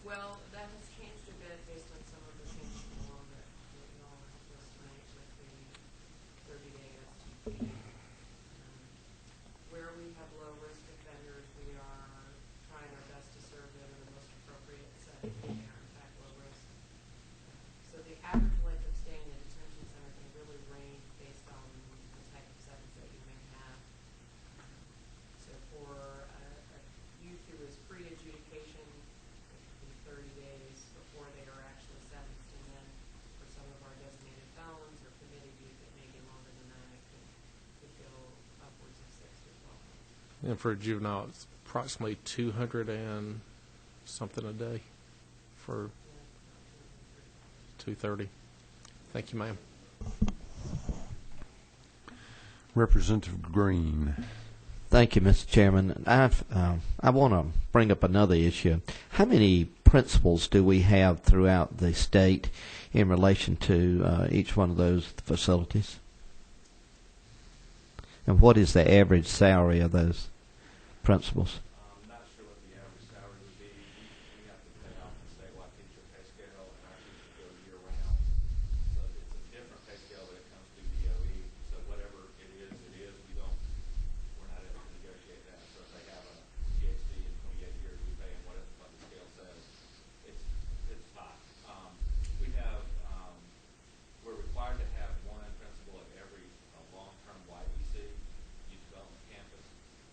Well, that has changed a bit based on some of the changes in the law that we all helped us to make with the 30-day STP. Where we have low-risk offenders, we are trying our best to serve them in the most appropriate setting when they are in fact low risk. So the average length of stay in the detention center can really range based on the type of sentence that you may have. So for a youth who is pre-adjudication, it could be 30 days before they are actually sentenced, and then for some of our designated felons or committed youth, it may be longer than that. It could go upwards of 6 to 12 months. And for a juvenile, it's approximately 200 and something a day for 230. Thank you, ma'am. Representative Green. Thank you, Mr. Chairman. I want to bring up another issue. How many principals do we have throughout the state in relation to each one of those facilities? And what is the average salary of those principals? I'm not sure what the average salary would be. We have to pay off the statewide teacher pay scale, and our teachers go year-round. So it's a different pay scale when it comes to DOE. So whatever it is, we're not able to negotiate that. So if they have a PhD in 28 years, we pay them whatever the funding scale says. It's high. We're required to have one principal at every long-term YDC, youth development campus.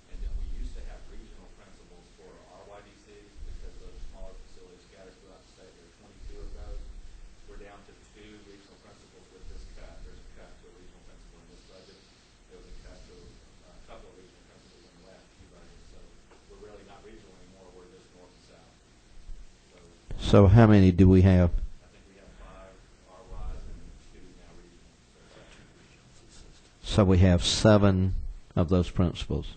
And then we used to have regional principals for our YDCs because those are smaller facilities scattered throughout the state. There are 22 of those. We're down to 2 regional principals with this cut. There's a cut to a regional principal in this budget. There was a cut to a couple of regional principals in the last few budgets. So we're really not regional anymore. We're just north and south. So how many do we have? I think we have 5 RYs and 2 now regional. So we have 7 of those principals.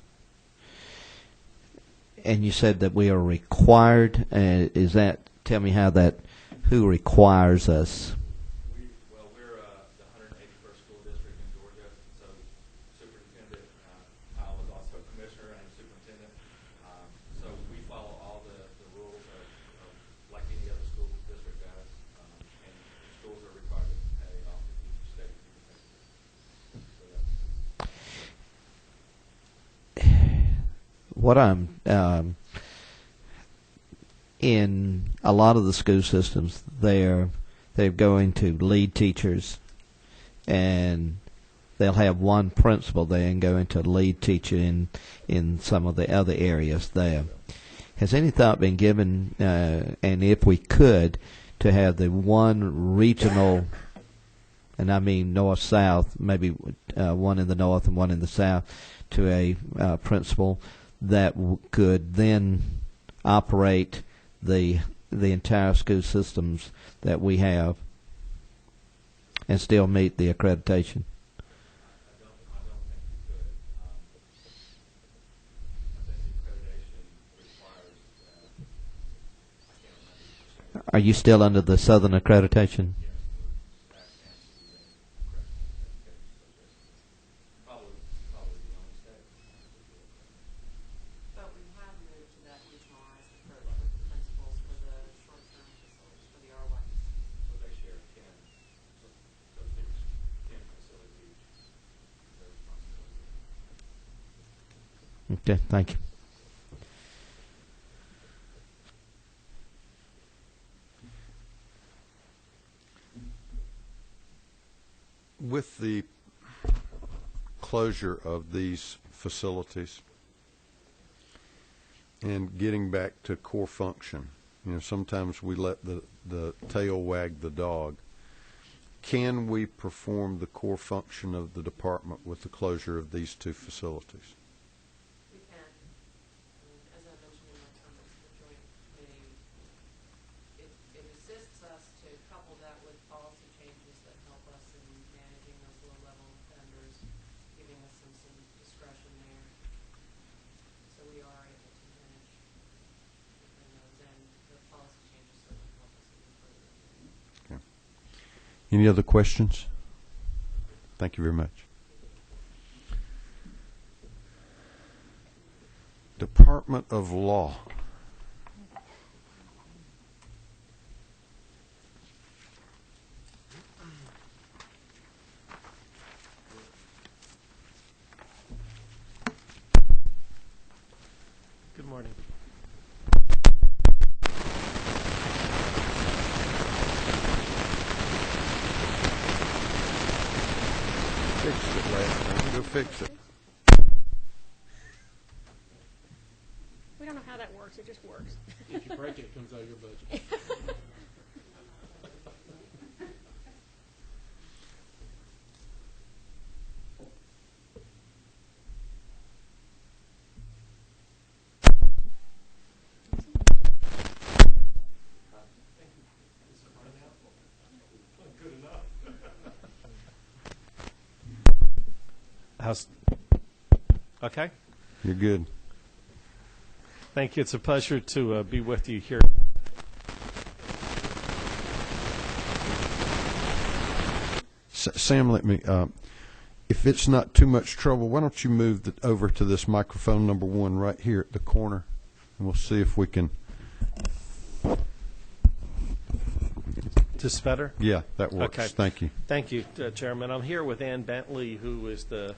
And you said that we are required. Tell me who requires us? We're the 181st school district in Georgia. So Superintendent Powell is also a commissioner and a superintendent. So we follow all the rules of like any other school district does. And schools are required to pay off the teacher state. What in a lot of the school systems, they're going to lead teachers, and they'll have one principal there and go into lead teacher in some of the other areas there. Has any thought been given, and if we could, to have the one regional, and I mean north-south, maybe one in the north and one in the south, to a principal that could then operate the entire school systems that we have and still meet the accreditation? Are you still under the Southern accreditation? But we have moved to that regionalized approach with the principals for the short-term facilities, for the RYs. So they share 10, so 10 facilities, their responsibility. Okay, thank you. With the closure of these facilities and getting back to core function, sometimes we let the tail wag the dog. Can we perform the core function of the department with the closure of these two facilities? We can. As I mentioned in my comments to the joint committee, it assists us to couple that with policy changes that help us in managing those low-level offenders, giving us some discretion there. So we are able to manage within those, and the policy changes certainly help us even further. Okay. Any other questions? Thank you very much. Department of Law. Good morning. Fixed it last time. Go fix it. We don't know how that works. It just works. If you break it, it comes out of your budget. Okay. You're good. Thank you. It's a pleasure to be with you here. Sam, let me, if it's not too much trouble, why don't you move over to this microphone number 1 right here at the corner, and we'll see if we can. Just better? Yeah, that works. Okay. Thank you. Thank you, Chairman. I'm here with Ann Bentley, who is the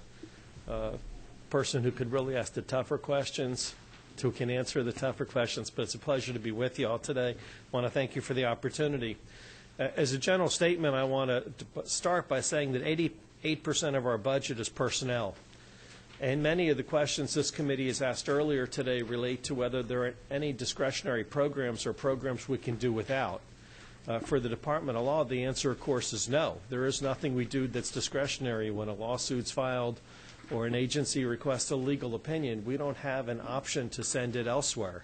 person who could really ask the tougher questions, who can answer the tougher questions, but it's a pleasure to be with you all today. I want to thank you for the opportunity. As a general statement, I want to start by saying that 88% of our budget is personnel. And many of the questions this committee has asked earlier today relate to whether there are any discretionary programs or programs we can do without. For the Department of Law, the answer, of course, is no. There is nothing we do that's discretionary. When a lawsuit's filed or an agency requests a legal opinion, we don't have an option to send it elsewhere.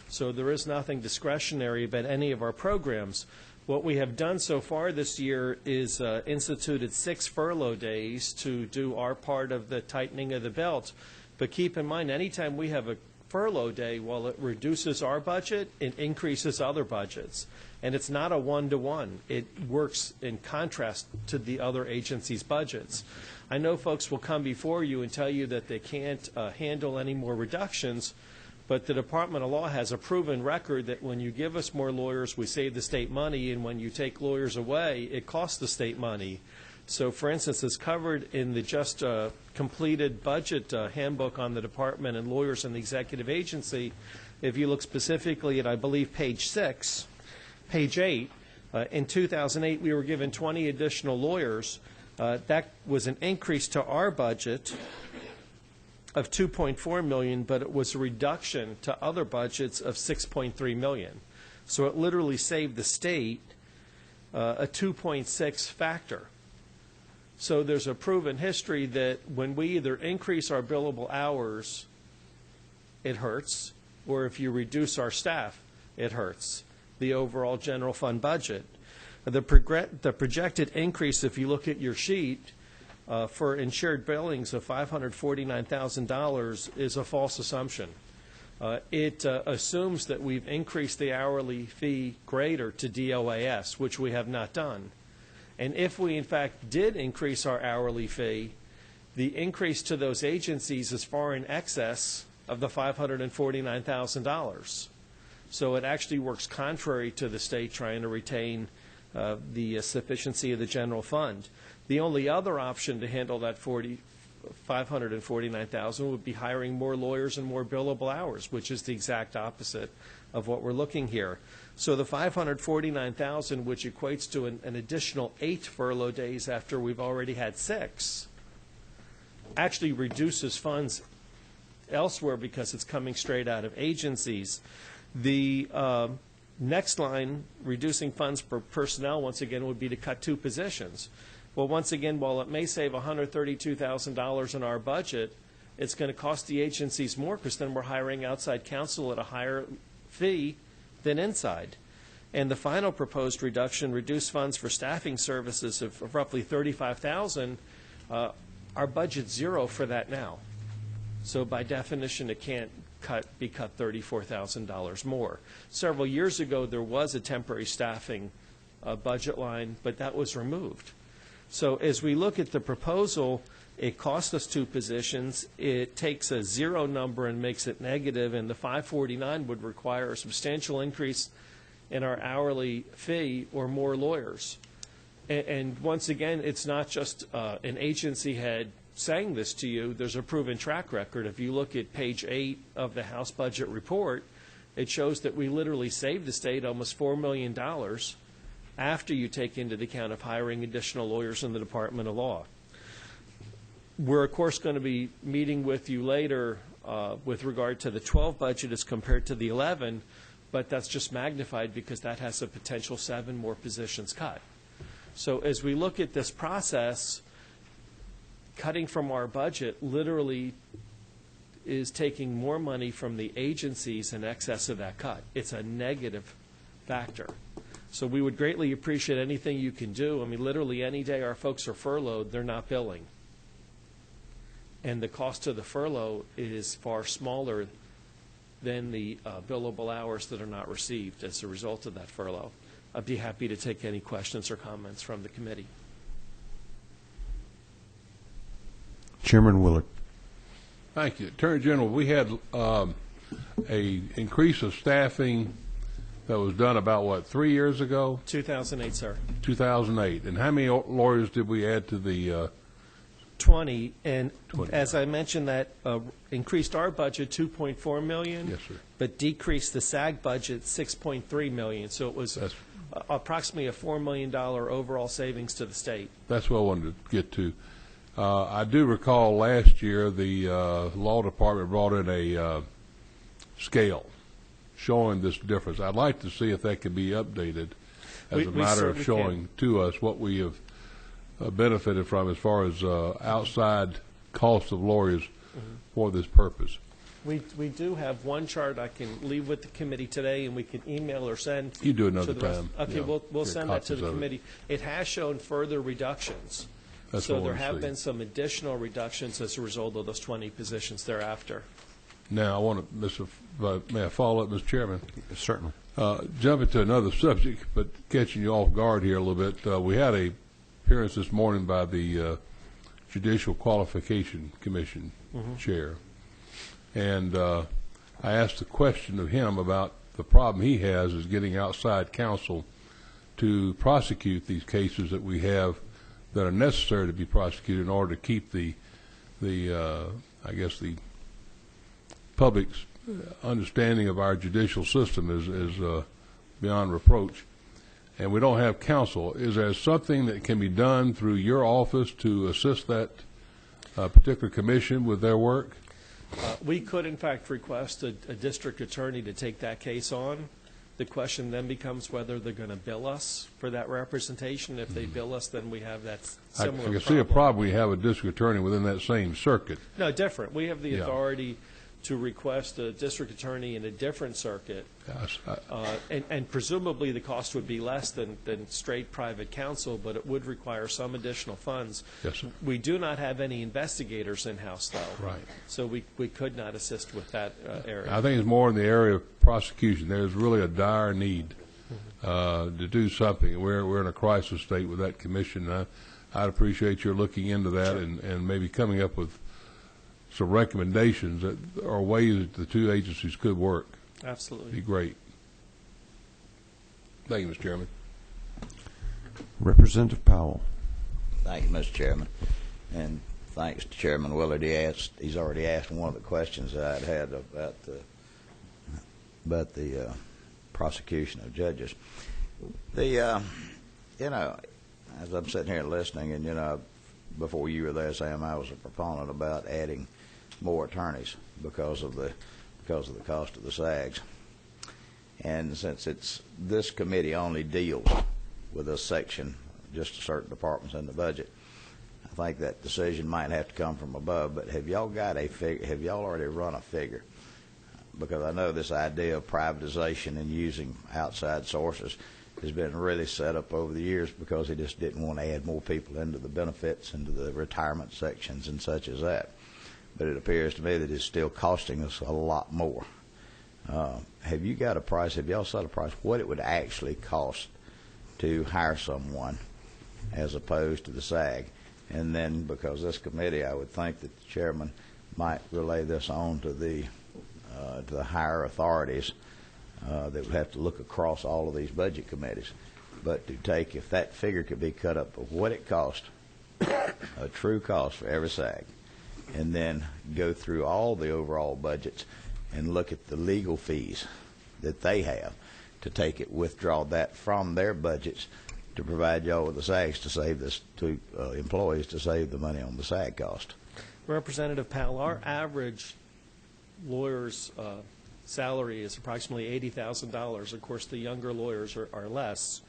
So there is nothing discretionary about any of our programs. What we have done so far this year is instituted 6 furlough days to do our part of the tightening of the belt. But keep in mind, anytime we have a furlough day, while it reduces our budget, it increases other budgets. And it's not a one-to-one. It works in contrast to the other agencies' budgets. I know folks will come before you and tell you that they can't handle any more reductions, but the Department of Law has a proven record that when you give us more lawyers, we save the state money, and when you take lawyers away, it costs the state money. So, for instance, it's covered in the just completed budget handbook on the department and lawyers and the executive agency. If you look specifically at, I believe, page 6, page 8, in 2008, we were given 20 additional lawyers. That was an increase to our budget of $2.4 million, but it was a reduction to other budgets of $6.3 million. So it literally saved the state a 2.6 factor. So there's a proven history that when we either increase our billable hours, it hurts, or if you reduce our staff, it hurts the overall general fund budget. The projected increase, if you look at your sheet, for insured billings of $549,000 is a false assumption. It assumes that we've increased the hourly fee greater to DOAS, which we have not done. And if we, in fact, did increase our hourly fee, the increase to those agencies is far in excess of the $549,000. So it actually works contrary to the state trying to retain the sufficiency of the general fund. The only other option to handle that $549,000 would be hiring more lawyers and more billable hours, which is the exact opposite of what we're looking here. So the $549,000, which equates to an additional 8 furlough days after we've already had 6, actually reduces funds elsewhere because it's coming straight out of agencies. The next line, reducing funds for personnel, once again, would be to cut 2 positions. Well, once again, while it may save $132,000 in our budget, it's going to cost the agencies more because then we're hiring outside counsel at a higher fee than inside. And the final proposed reduction, reduced funds for staffing services of roughly $35,000, our budget's zero for that now. So by definition, it can't be cut $34,000 more. Several years ago, there was a temporary staffing budget line, but that was removed. So as we look at the proposal, it costs us 2 positions. It takes a zero number and makes it negative, and the 549 would require a substantial increase in our hourly fee or more lawyers. And once again, it's not just an agency head saying this to you. There's a proven track record. If you look at page 8 of the House budget report, it shows that we literally saved the state almost $4 million after you take into account of hiring additional lawyers in the Department of Law. We're, of course, going to be meeting with you later with regard to the 12 budget as compared to the 11, but that's just magnified because that has a potential 7 more positions cut. So as we look at this process, cutting from our budget literally is taking more money from the agencies in excess of that cut. It's a negative factor. So we would greatly appreciate anything you can do. I mean, literally any day our folks are furloughed, they're not billing. And the cost of the furlough is far smaller than the billable hours that are not received as a result of that furlough. I'd be happy to take any questions or comments from the committee. Chairman Willard. Thank you. Attorney General, we had a increase of staffing that was done about, what, 3 years ago? 2008, sir. 2008. And how many lawyers did we add to the 20, and 20. As I mentioned, that increased our budget $2.4 million. Yes, sir. But decreased the SAG budget $6.3 million. So it was approximately a $4 million overall savings to the state. That's what I wanted to get to. I do recall last year the law department brought in a scale showing this difference. I'd like to see if that could be updated as a matter of showing to us what we have benefited from as far as outside cost of lawyers for this purpose. We do have one chart I can leave with the committee today, and we can email or send. You do another to the rest. time. Okay, Yeah, we'll send that to the copies of committee. It has shown further reductions. That's so what I there wanna have see. been some additional reductions as a result of those 20 positions thereafter. Now, I want to, may I follow up, Mr. Chairman? Certainly. Jumping to another subject, but catching you off guard here a little bit. We had a appearance this morning by the Judicial Qualification Commission chair, and I asked a question of him about the problem he has is getting outside counsel to prosecute these cases that we have that are necessary to be prosecuted in order to keep the I guess the public's understanding of our judicial system is beyond reproach. and we don't have counsel. Is there something that can be done through your office to assist that particular commission with their work? We could, in fact, request a district attorney to take that case on. The question then becomes whether they're going to bill us for that representation. If they bill us, then we have that similar I can see a problem. We have a district attorney within that same circuit. No, different. We have the authority to request a district attorney in a different circuit, and presumably the cost would be less than straight private counsel, but it would require some additional funds. Yes, sir. We do not have any investigators in-house, though. Right. So we could not assist with that area. I think it's more in the area of prosecution. There's really a dire need to do something. We're in a crisis state with that commission. I'd appreciate your looking into that and maybe coming up with some recommendations that are ways that the two agencies could work. Absolutely. Be great. Thank you, Mr. Chairman. Representative Powell. Thank you, Mr. Chairman. And thanks to Chairman Willard. He's already asked one of the questions that I'd had about the prosecution of judges. As I'm sitting here listening, and before you were there, Sam, I was a proponent about adding more attorneys because of the cost of the SAGs. And since this committee only deals with a section, just certain departments in the budget, I think that decision might have to come from above. But have y'all got a figure? Have y'all already run a figure? Because I know this idea of privatization and using outside sources has been really set up over the years because they just didn't want to add more people into the benefits, into the retirement sections and such as that. But it appears to me that it's still costing us a lot more. Have you got a price? Have y'all set a price what it would actually cost to hire someone as opposed to the SAG? And then, because this committee, I would think that the chairman might relay this on to the higher authorities that would have to look across all of these budget committees. But to take, if that figure could be cut up of what it cost, a true cost for every SAG, and then go through all the overall budgets and look at the legal fees that they have to take it, withdraw that from their budgets to provide y'all with the SAGs to save this, to employees to save the money on the SAG cost. Representative Powell, our average lawyer's salary is approximately $80,000. Of course, the younger lawyers are less.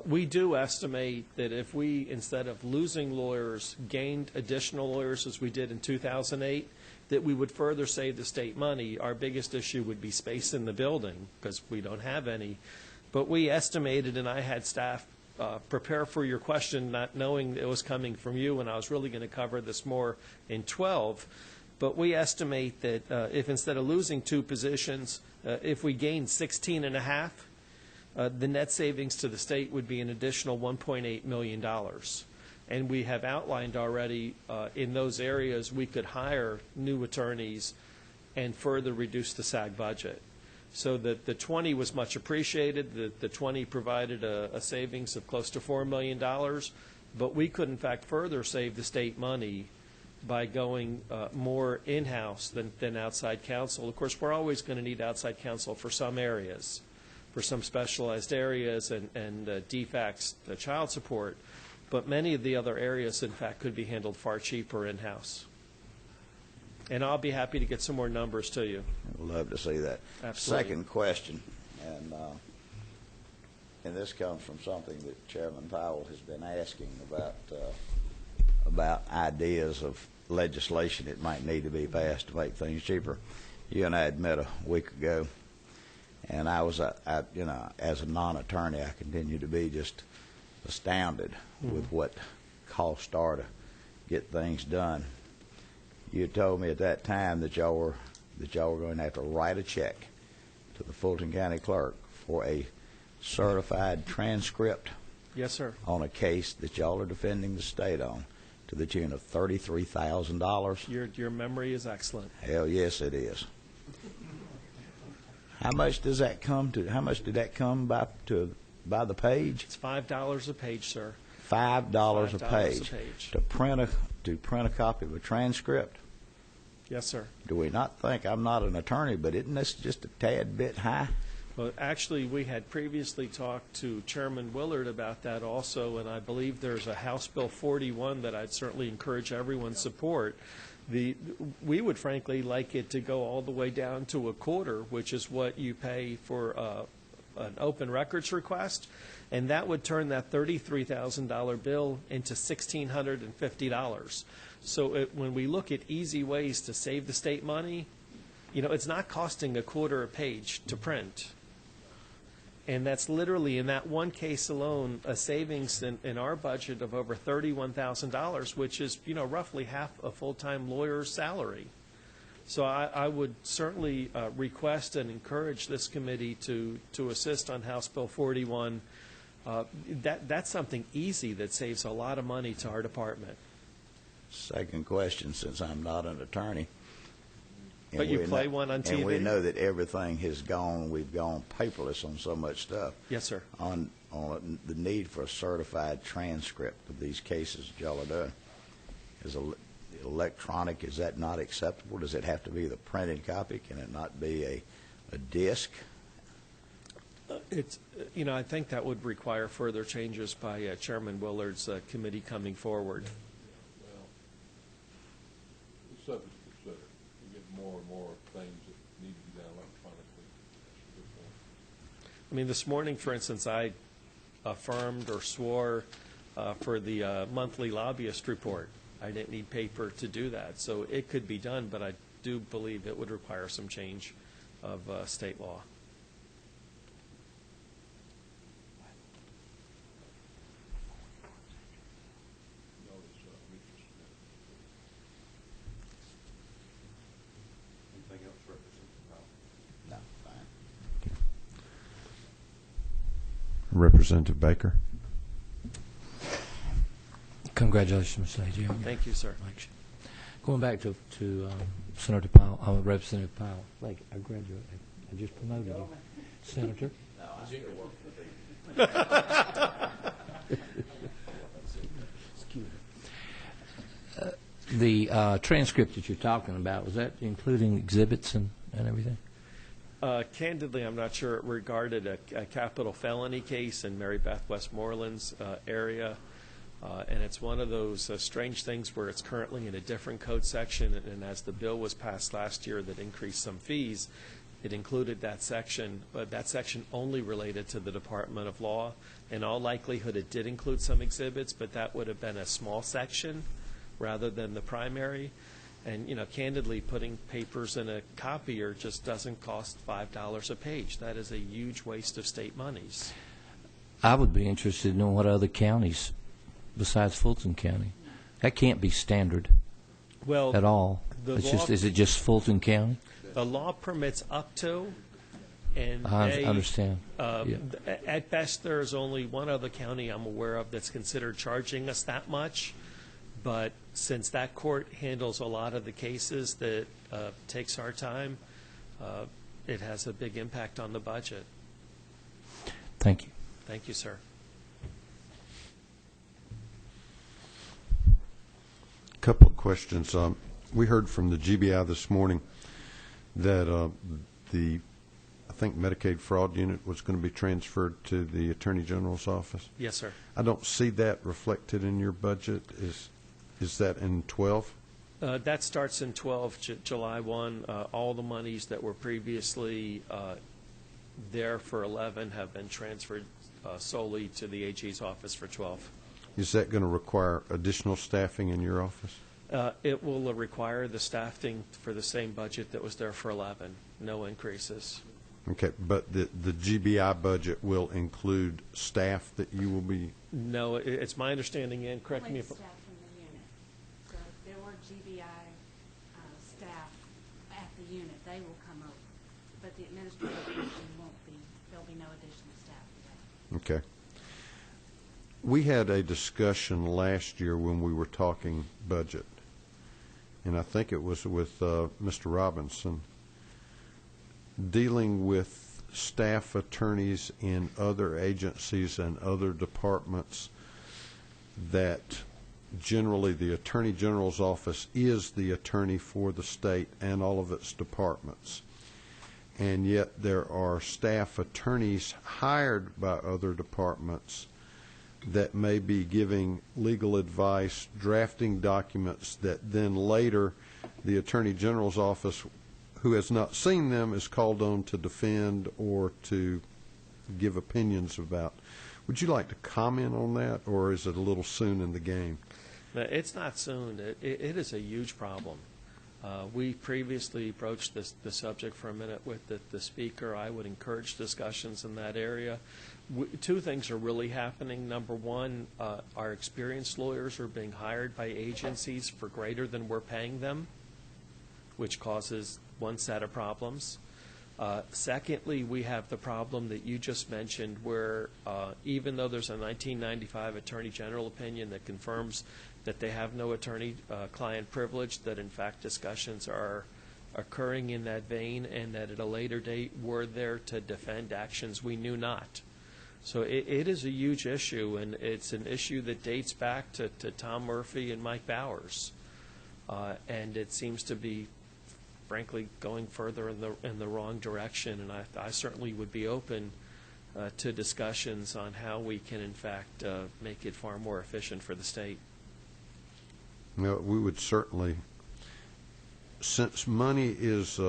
We do estimate that if we, instead of losing lawyers, gained additional lawyers as we did in 2008, that we would further save the state money. Our biggest issue would be space in the building because we don't have any. But we estimated, and I had staff prepare for your question, not knowing it was coming from you, and I was really going to cover this more in 12. But we estimate that if instead of losing 2 positions, if we gained 16 and a half, the net savings to the state would be an additional $1.8 million. And we have outlined already in those areas we could hire new attorneys and further reduce the SAG budget. So that the 20 was much appreciated. The 20 provided a savings of close to $4 million. But we could, in fact, further save the state money by going more in-house than outside counsel. Of course, we're always going to need outside counsel for some areas, for some specialized areas and DFACS, child support. But many of the other areas, in fact, could be handled far cheaper in-house. And I'll be happy to get some more numbers to you. I'd love to see that. Absolutely. Second question, and this comes from something that Chairman Powell has been asking about ideas of legislation that might need to be passed to make things cheaper. You and I had met a week ago, and I was, as a non-attorney, I continue to be just astounded with what costs are to get things done. You told me at that time that y'all were going to have to write a check to the Fulton County Clerk for a certified transcript. Yes, sir. On a case that y'all are defending the state on, to the tune of $33,000. Your memory is excellent. Hell yes, it is. How much does that come to? How much did that come by the page? It's $5 a page, sir. $5 a page to print a copy of a transcript. Yes, sir. Do we not think, I'm not an attorney, but isn't this just a tad bit high? Well, actually, we had previously talked to Chairman Willard about that also, and I believe there's a House Bill 41 that I'd certainly encourage everyone's support. We would frankly like it to go all the way down to a quarter, which is what you pay for an open records request, and that would turn that $33,000 bill into $1,650. So when we look at easy ways to save the state money, you know, it's not costing a quarter a page to print. And that's literally, in that one case alone, a savings in our budget of over $31,000, which is, you know, roughly half a full-time lawyer's salary. So I would certainly request and encourage this committee to assist on House Bill 41. That's something easy that saves a lot of money to our department. Second question, since I'm not an attorney. But you play one on TV? And we know that everything has gone, we've gone paperless on so much stuff. Yes, sir. On the need for a certified transcript of these cases that y'all are doing. Is electronic, is that not acceptable? Does it have to be the printed copy? Can it not be a disc? It's, you know, I think that would require further changes by Chairman Willard's committee coming forward. Well, it's subject to consider. We get more and more things that need to be done electronically. I mean, this morning, for instance, I affirmed or swore for the monthly lobbyist report. I didn't need paper to do that. So it could be done, but I do believe it would require some change of state law. Anything else, Representative Powell? No, fine. Representative Baker. Congratulations, Mr. AG. Thank you, sir. Election. Going back to Senator Powell, Representative Powell. Like, I graduated. I just promoted you. Senator. No, I still work for The transcript that you're talking about, was that including exhibits and everything? Candidly, I'm not sure it regarded a capital felony case in Mary Beth Westmoreland's area. And it's one of those strange things where it's currently in a different code section, and as the bill was passed last year that increased some fees, it included that section, but that section only related to the Department of Law. In all likelihood, it did include some exhibits, but that would have been a small section rather than the primary. And, you know, candidly, putting papers in a copier just doesn't cost $5 a page. That is a huge waste of state monies. I would be interested in knowing what other counties besides Fulton County. That can't be standard at all. Is it just Fulton County? The law permits up to, and I understand. At best, there's only one other county I'm aware of that's considered charging us that much. But since that court handles a lot of the cases that takes our time, it has a big impact on the budget. Thank you. Thank you, sir. Couple of questions. We heard from the GBI this morning that I think Medicaid fraud unit was going to be transferred to the Attorney General's office. Yes, sir. I don't see that reflected in your budget. Is that in 12? That starts in 12, July 1. All the monies that were previously there for 11 have been transferred solely to the AG's office for 12. Is that going to require additional staffing in your office? It will require the staffing for the same budget that was there for 11. No increases. Okay, but the GBI budget will include staff that you will be... No, it's my understanding, and correct me if... Staff from the unit. So if there were GBI staff at the unit, they will come over. But the administrative position won't be, there'll be no additional staff for that. Okay. We had a discussion last year when we were talking budget, and I think it was with Mr. Robinson, dealing with staff attorneys in other agencies and other departments, that generally the Attorney General's office is the attorney for the state and all of its departments. and yet there are staff attorneys hired by other departments that may be giving legal advice, drafting documents that then later the Attorney General's office, who has not seen them, is called on to defend or to give opinions about. Would you like to comment on that, or is it a little soon in the game? No, it's not soon. It is a huge problem. We previously broached the subject for a minute with the speaker. I would encourage discussions in that area. Two things are really happening. Number one, our experienced lawyers are being hired by agencies for greater than we're paying them, which causes one set of problems. Secondly, we have the problem that you just mentioned where even though there's a 1995 Attorney General opinion that confirms that they have no attorney-client privilege, that in fact discussions are occurring in that vein and that at a later date we're there to defend actions we knew not. So it is a huge issue, and it's an issue that dates back to Tom Murphy and Mike Bowers. And it seems to be, frankly, going further in the wrong direction, and I certainly would be open to discussions on how we can, in fact, make it far more efficient for the state. No, we would certainly, since money is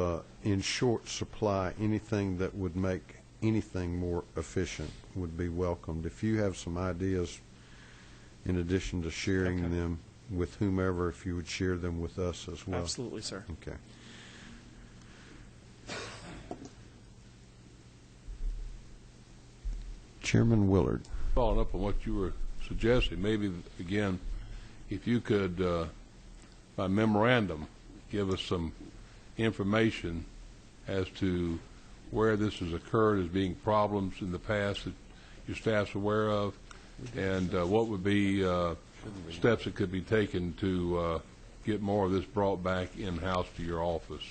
in short supply, anything that would make anything more efficient would be welcomed. If you have some ideas, in addition to sharing them with whomever, if you would share them with us as well. Absolutely, sir. Okay. Chairman Willard. Following up on what you were suggesting, maybe, again, if you could, by memorandum, give us some information as to where this has occurred as being problems in the past that your staff's aware of, and what would be steps that could be taken to get more of this brought back in-house to your office.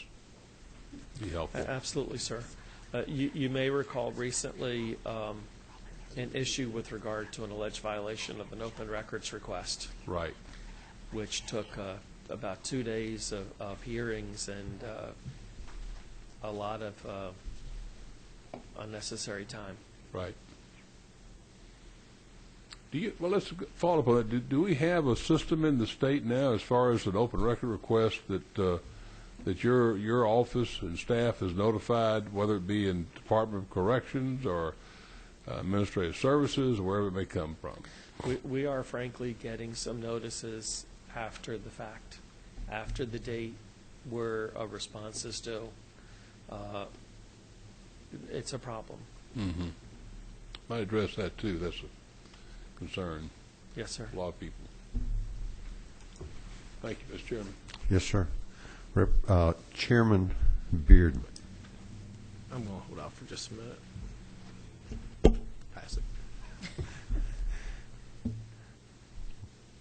Be helpful. Absolutely, sir. You may recall recently an issue with regard to an alleged violation of an open records request. Right. Which took about 2 days of hearings and a lot of unnecessary time. Right. Well, let's follow up on that. Do we have a system in the state now as far as an open record request that your office and staff is notified, whether it be in Department of Corrections or Administrative Services, or wherever it may come from? We are, frankly, getting some notices after the fact, after the date where a response is due. It's a problem. Mm-hmm. Might address that, too. That's a concern. Yes, sir. A lot of people. Thank you, Mr. Chairman. Yes, sir. Chairman Bearden. I'm going to hold out for just a minute. Pass it.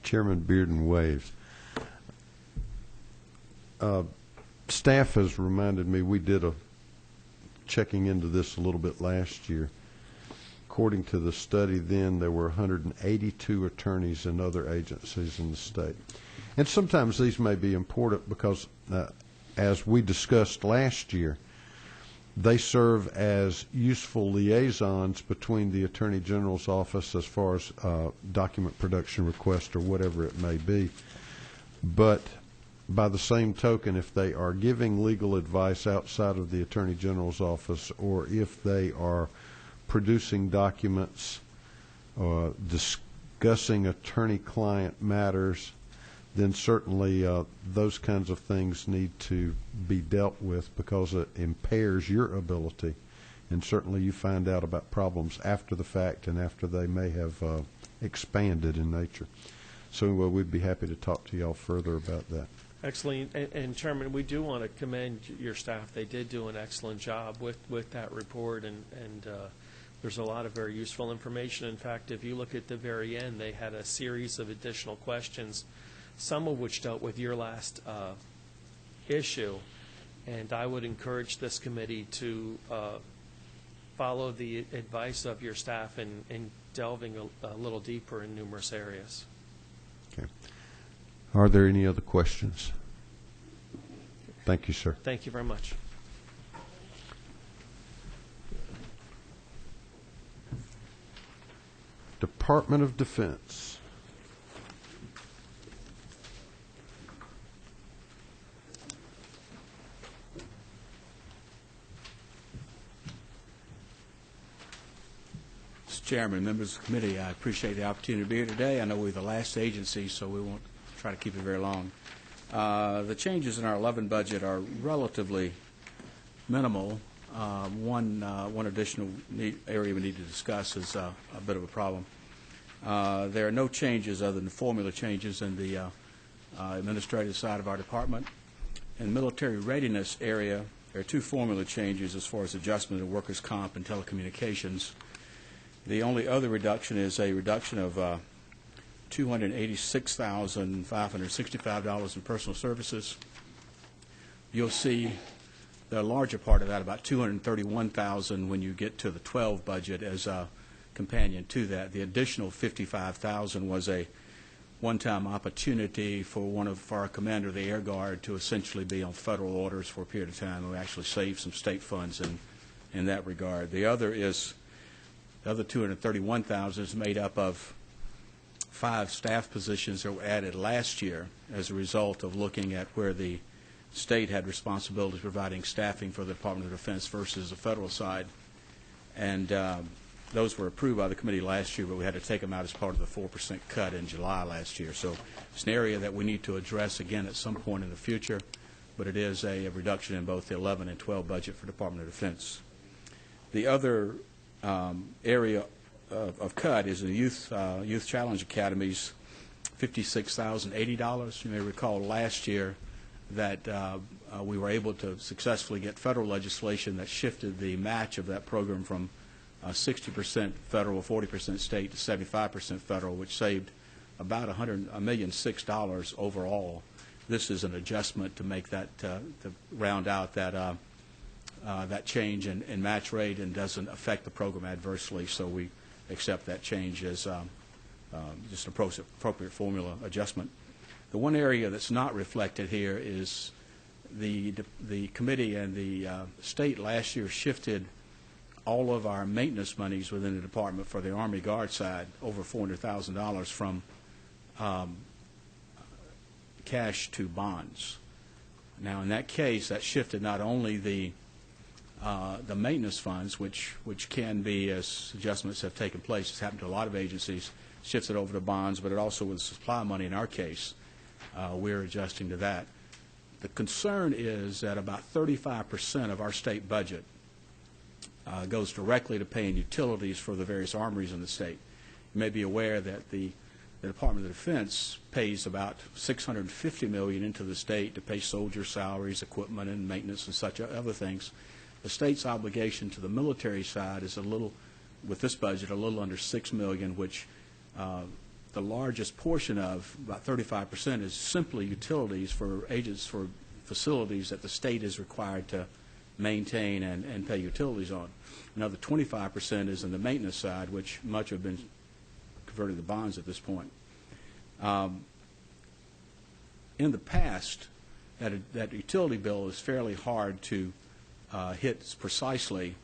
Chairman Bearden waves. Staff has reminded me, we did a checking into this a little bit last year. According to the study then, there were 182 attorneys in other agencies in the state. And sometimes these may be important because, as we discussed last year, they serve as useful liaisons between the Attorney General's office as far as document production request or whatever it may be. But by the same token, if they are giving legal advice outside of the Attorney General's office, or if they are producing documents, discussing attorney-client matters, then certainly those kinds of things need to be dealt with because it impairs your ability. And certainly you find out about problems after the fact and after they may have expanded in nature. So we'd be happy to talk to y'all further about that. Excellent. And Chairman, we do want to commend your staff. They did do an excellent job with that report, and there's a lot of very useful information. In fact, if you look at the very end, they had a series of additional questions, some of which dealt with your last issue. And I would encourage this committee to follow the advice of your staff in delving a little deeper in numerous areas. Okay. Are there any other questions? Thank you, sir. Thank you very much. Department of Defense. Mr. Chairman, members of the committee, I appreciate the opportunity to be here today. I know we're the last agency, so we won't try to keep it very long. The changes in our 11 budget are relatively minimal. One additional area we need to discuss is a bit of a problem. There are no changes other than formula changes in the administrative side of our department. In the military readiness area, there are two formula changes as far as adjustment of workers' comp and telecommunications. The only other reduction is a reduction of $286,565 in personal services. You'll see the larger part of that, about $231,000, when you get to the 12 budget as a companion to that. The additional $55,000 was a one-time opportunity for one of our commander of the Air Guard to essentially be on federal orders for a period of time. We actually saved some state funds in that regard. The other $231,000 is made up of 5 staff positions that were added last year as a result of looking at where the state had responsibility providing staffing for the Department of Defense versus the federal side. And those were approved by the committee last year, but we had to take them out as part of the 4% cut in July last year. So it's an area that we need to address again at some point in the future, but it is a reduction in both the 11 and 12 budget for Department of Defense. The other area of cut is the Youth Challenge Academies, $56,080. You may recall last year that we were able to successfully get federal legislation that shifted the match of that program from 60% federal, 40% state to 75% federal, which saved about $106 overall. This is an adjustment to make that to round out that that change in match rate and doesn't affect the program adversely. So we accept that change as just an appropriate formula adjustment. The one area that's not reflected here is the committee and the state last year shifted all of our maintenance monies within the department for the Army Guard side, over $400,000, from cash to bonds. Now, in that case, that shifted not only the maintenance funds, which can be, as adjustments have taken place, it's happened to a lot of agencies, shifted over to bonds, but it also was supply money in our case. We're adjusting to that. The concern is that about 35% of our state budget goes directly to paying utilities for the various armories in the state. You may be aware that the Department of Defense pays about $650 million into the state to pay soldier salaries, equipment, and maintenance and such other things. The state's obligation to the military side is a little, with this budget, a little under $6 million, which the largest portion of, about 35%, is simply utilities for facilities that the state is required to maintain and pay utilities on. Another 25% is in the maintenance side, which much have been converted to bonds at this point. In the past, that utility bill is fairly hard to hit precisely,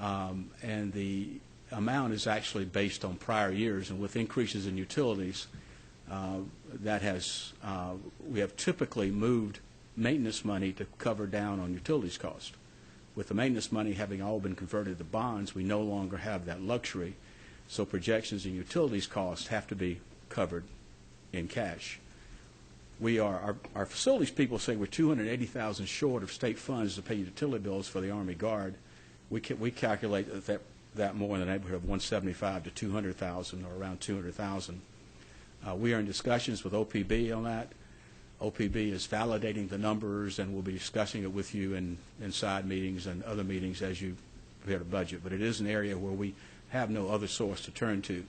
and the amount is actually based on prior years, and with increases in utilities, we have typically moved maintenance money to cover down on utilities cost. With the maintenance money having all been converted to bonds, we no longer have that luxury, so projections in utilities costs have to be covered in cash. Our facilities people say we're $280,000 short of state funds to pay utility bills for the Army Guard. We calculate that more in the neighborhood of $175,000 to $200,000, or around $200,000. We are in discussions with OPB on that. OPB is validating the numbers, and we'll be discussing it with you in side meetings and other meetings as you prepare the budget. But it is an area where we have no other source to turn to.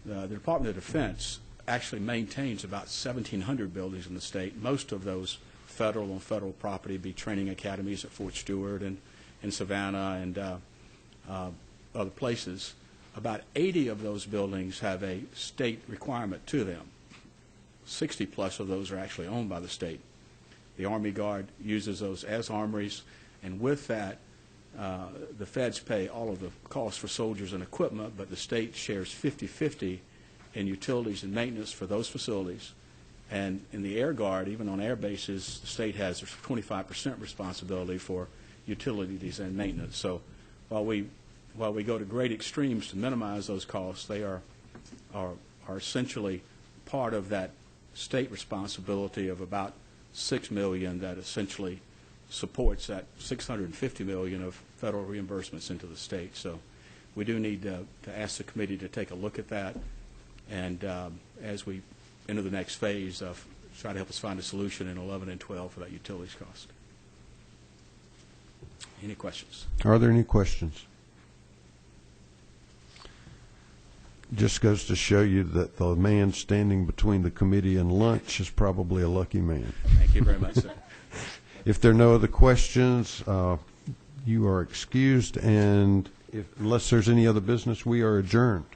The Department of Defense actually maintains about 1,700 buildings in the state. Most of those federal on federal property, be training academies at Fort Stewart and in Savannah and other places. About 80 of those buildings have a state requirement to them. 60 plus of those are actually owned by the state. The Army Guard uses those as armories, and with that, the feds pay all of the costs for soldiers and equipment, but the state shares 50-50 in utilities and maintenance for those facilities. And in the Air Guard, even on air bases, the state has 25% responsibility for utilities and maintenance. So while we go to great extremes to minimize those costs, they are essentially part of that state responsibility of about $6 million that essentially supports that $650 million of federal reimbursements into the state. So we do need to ask the committee to take a look at that, and as we enter the next phase, try to help us find a solution in 11 and 12 for that utilities cost. Any questions? Are there any questions? Just goes to show you that the man standing between the committee and lunch is probably a lucky man. Thank you very much, sir. If there are no other questions, you are excused, and unless there's any other business, we are adjourned.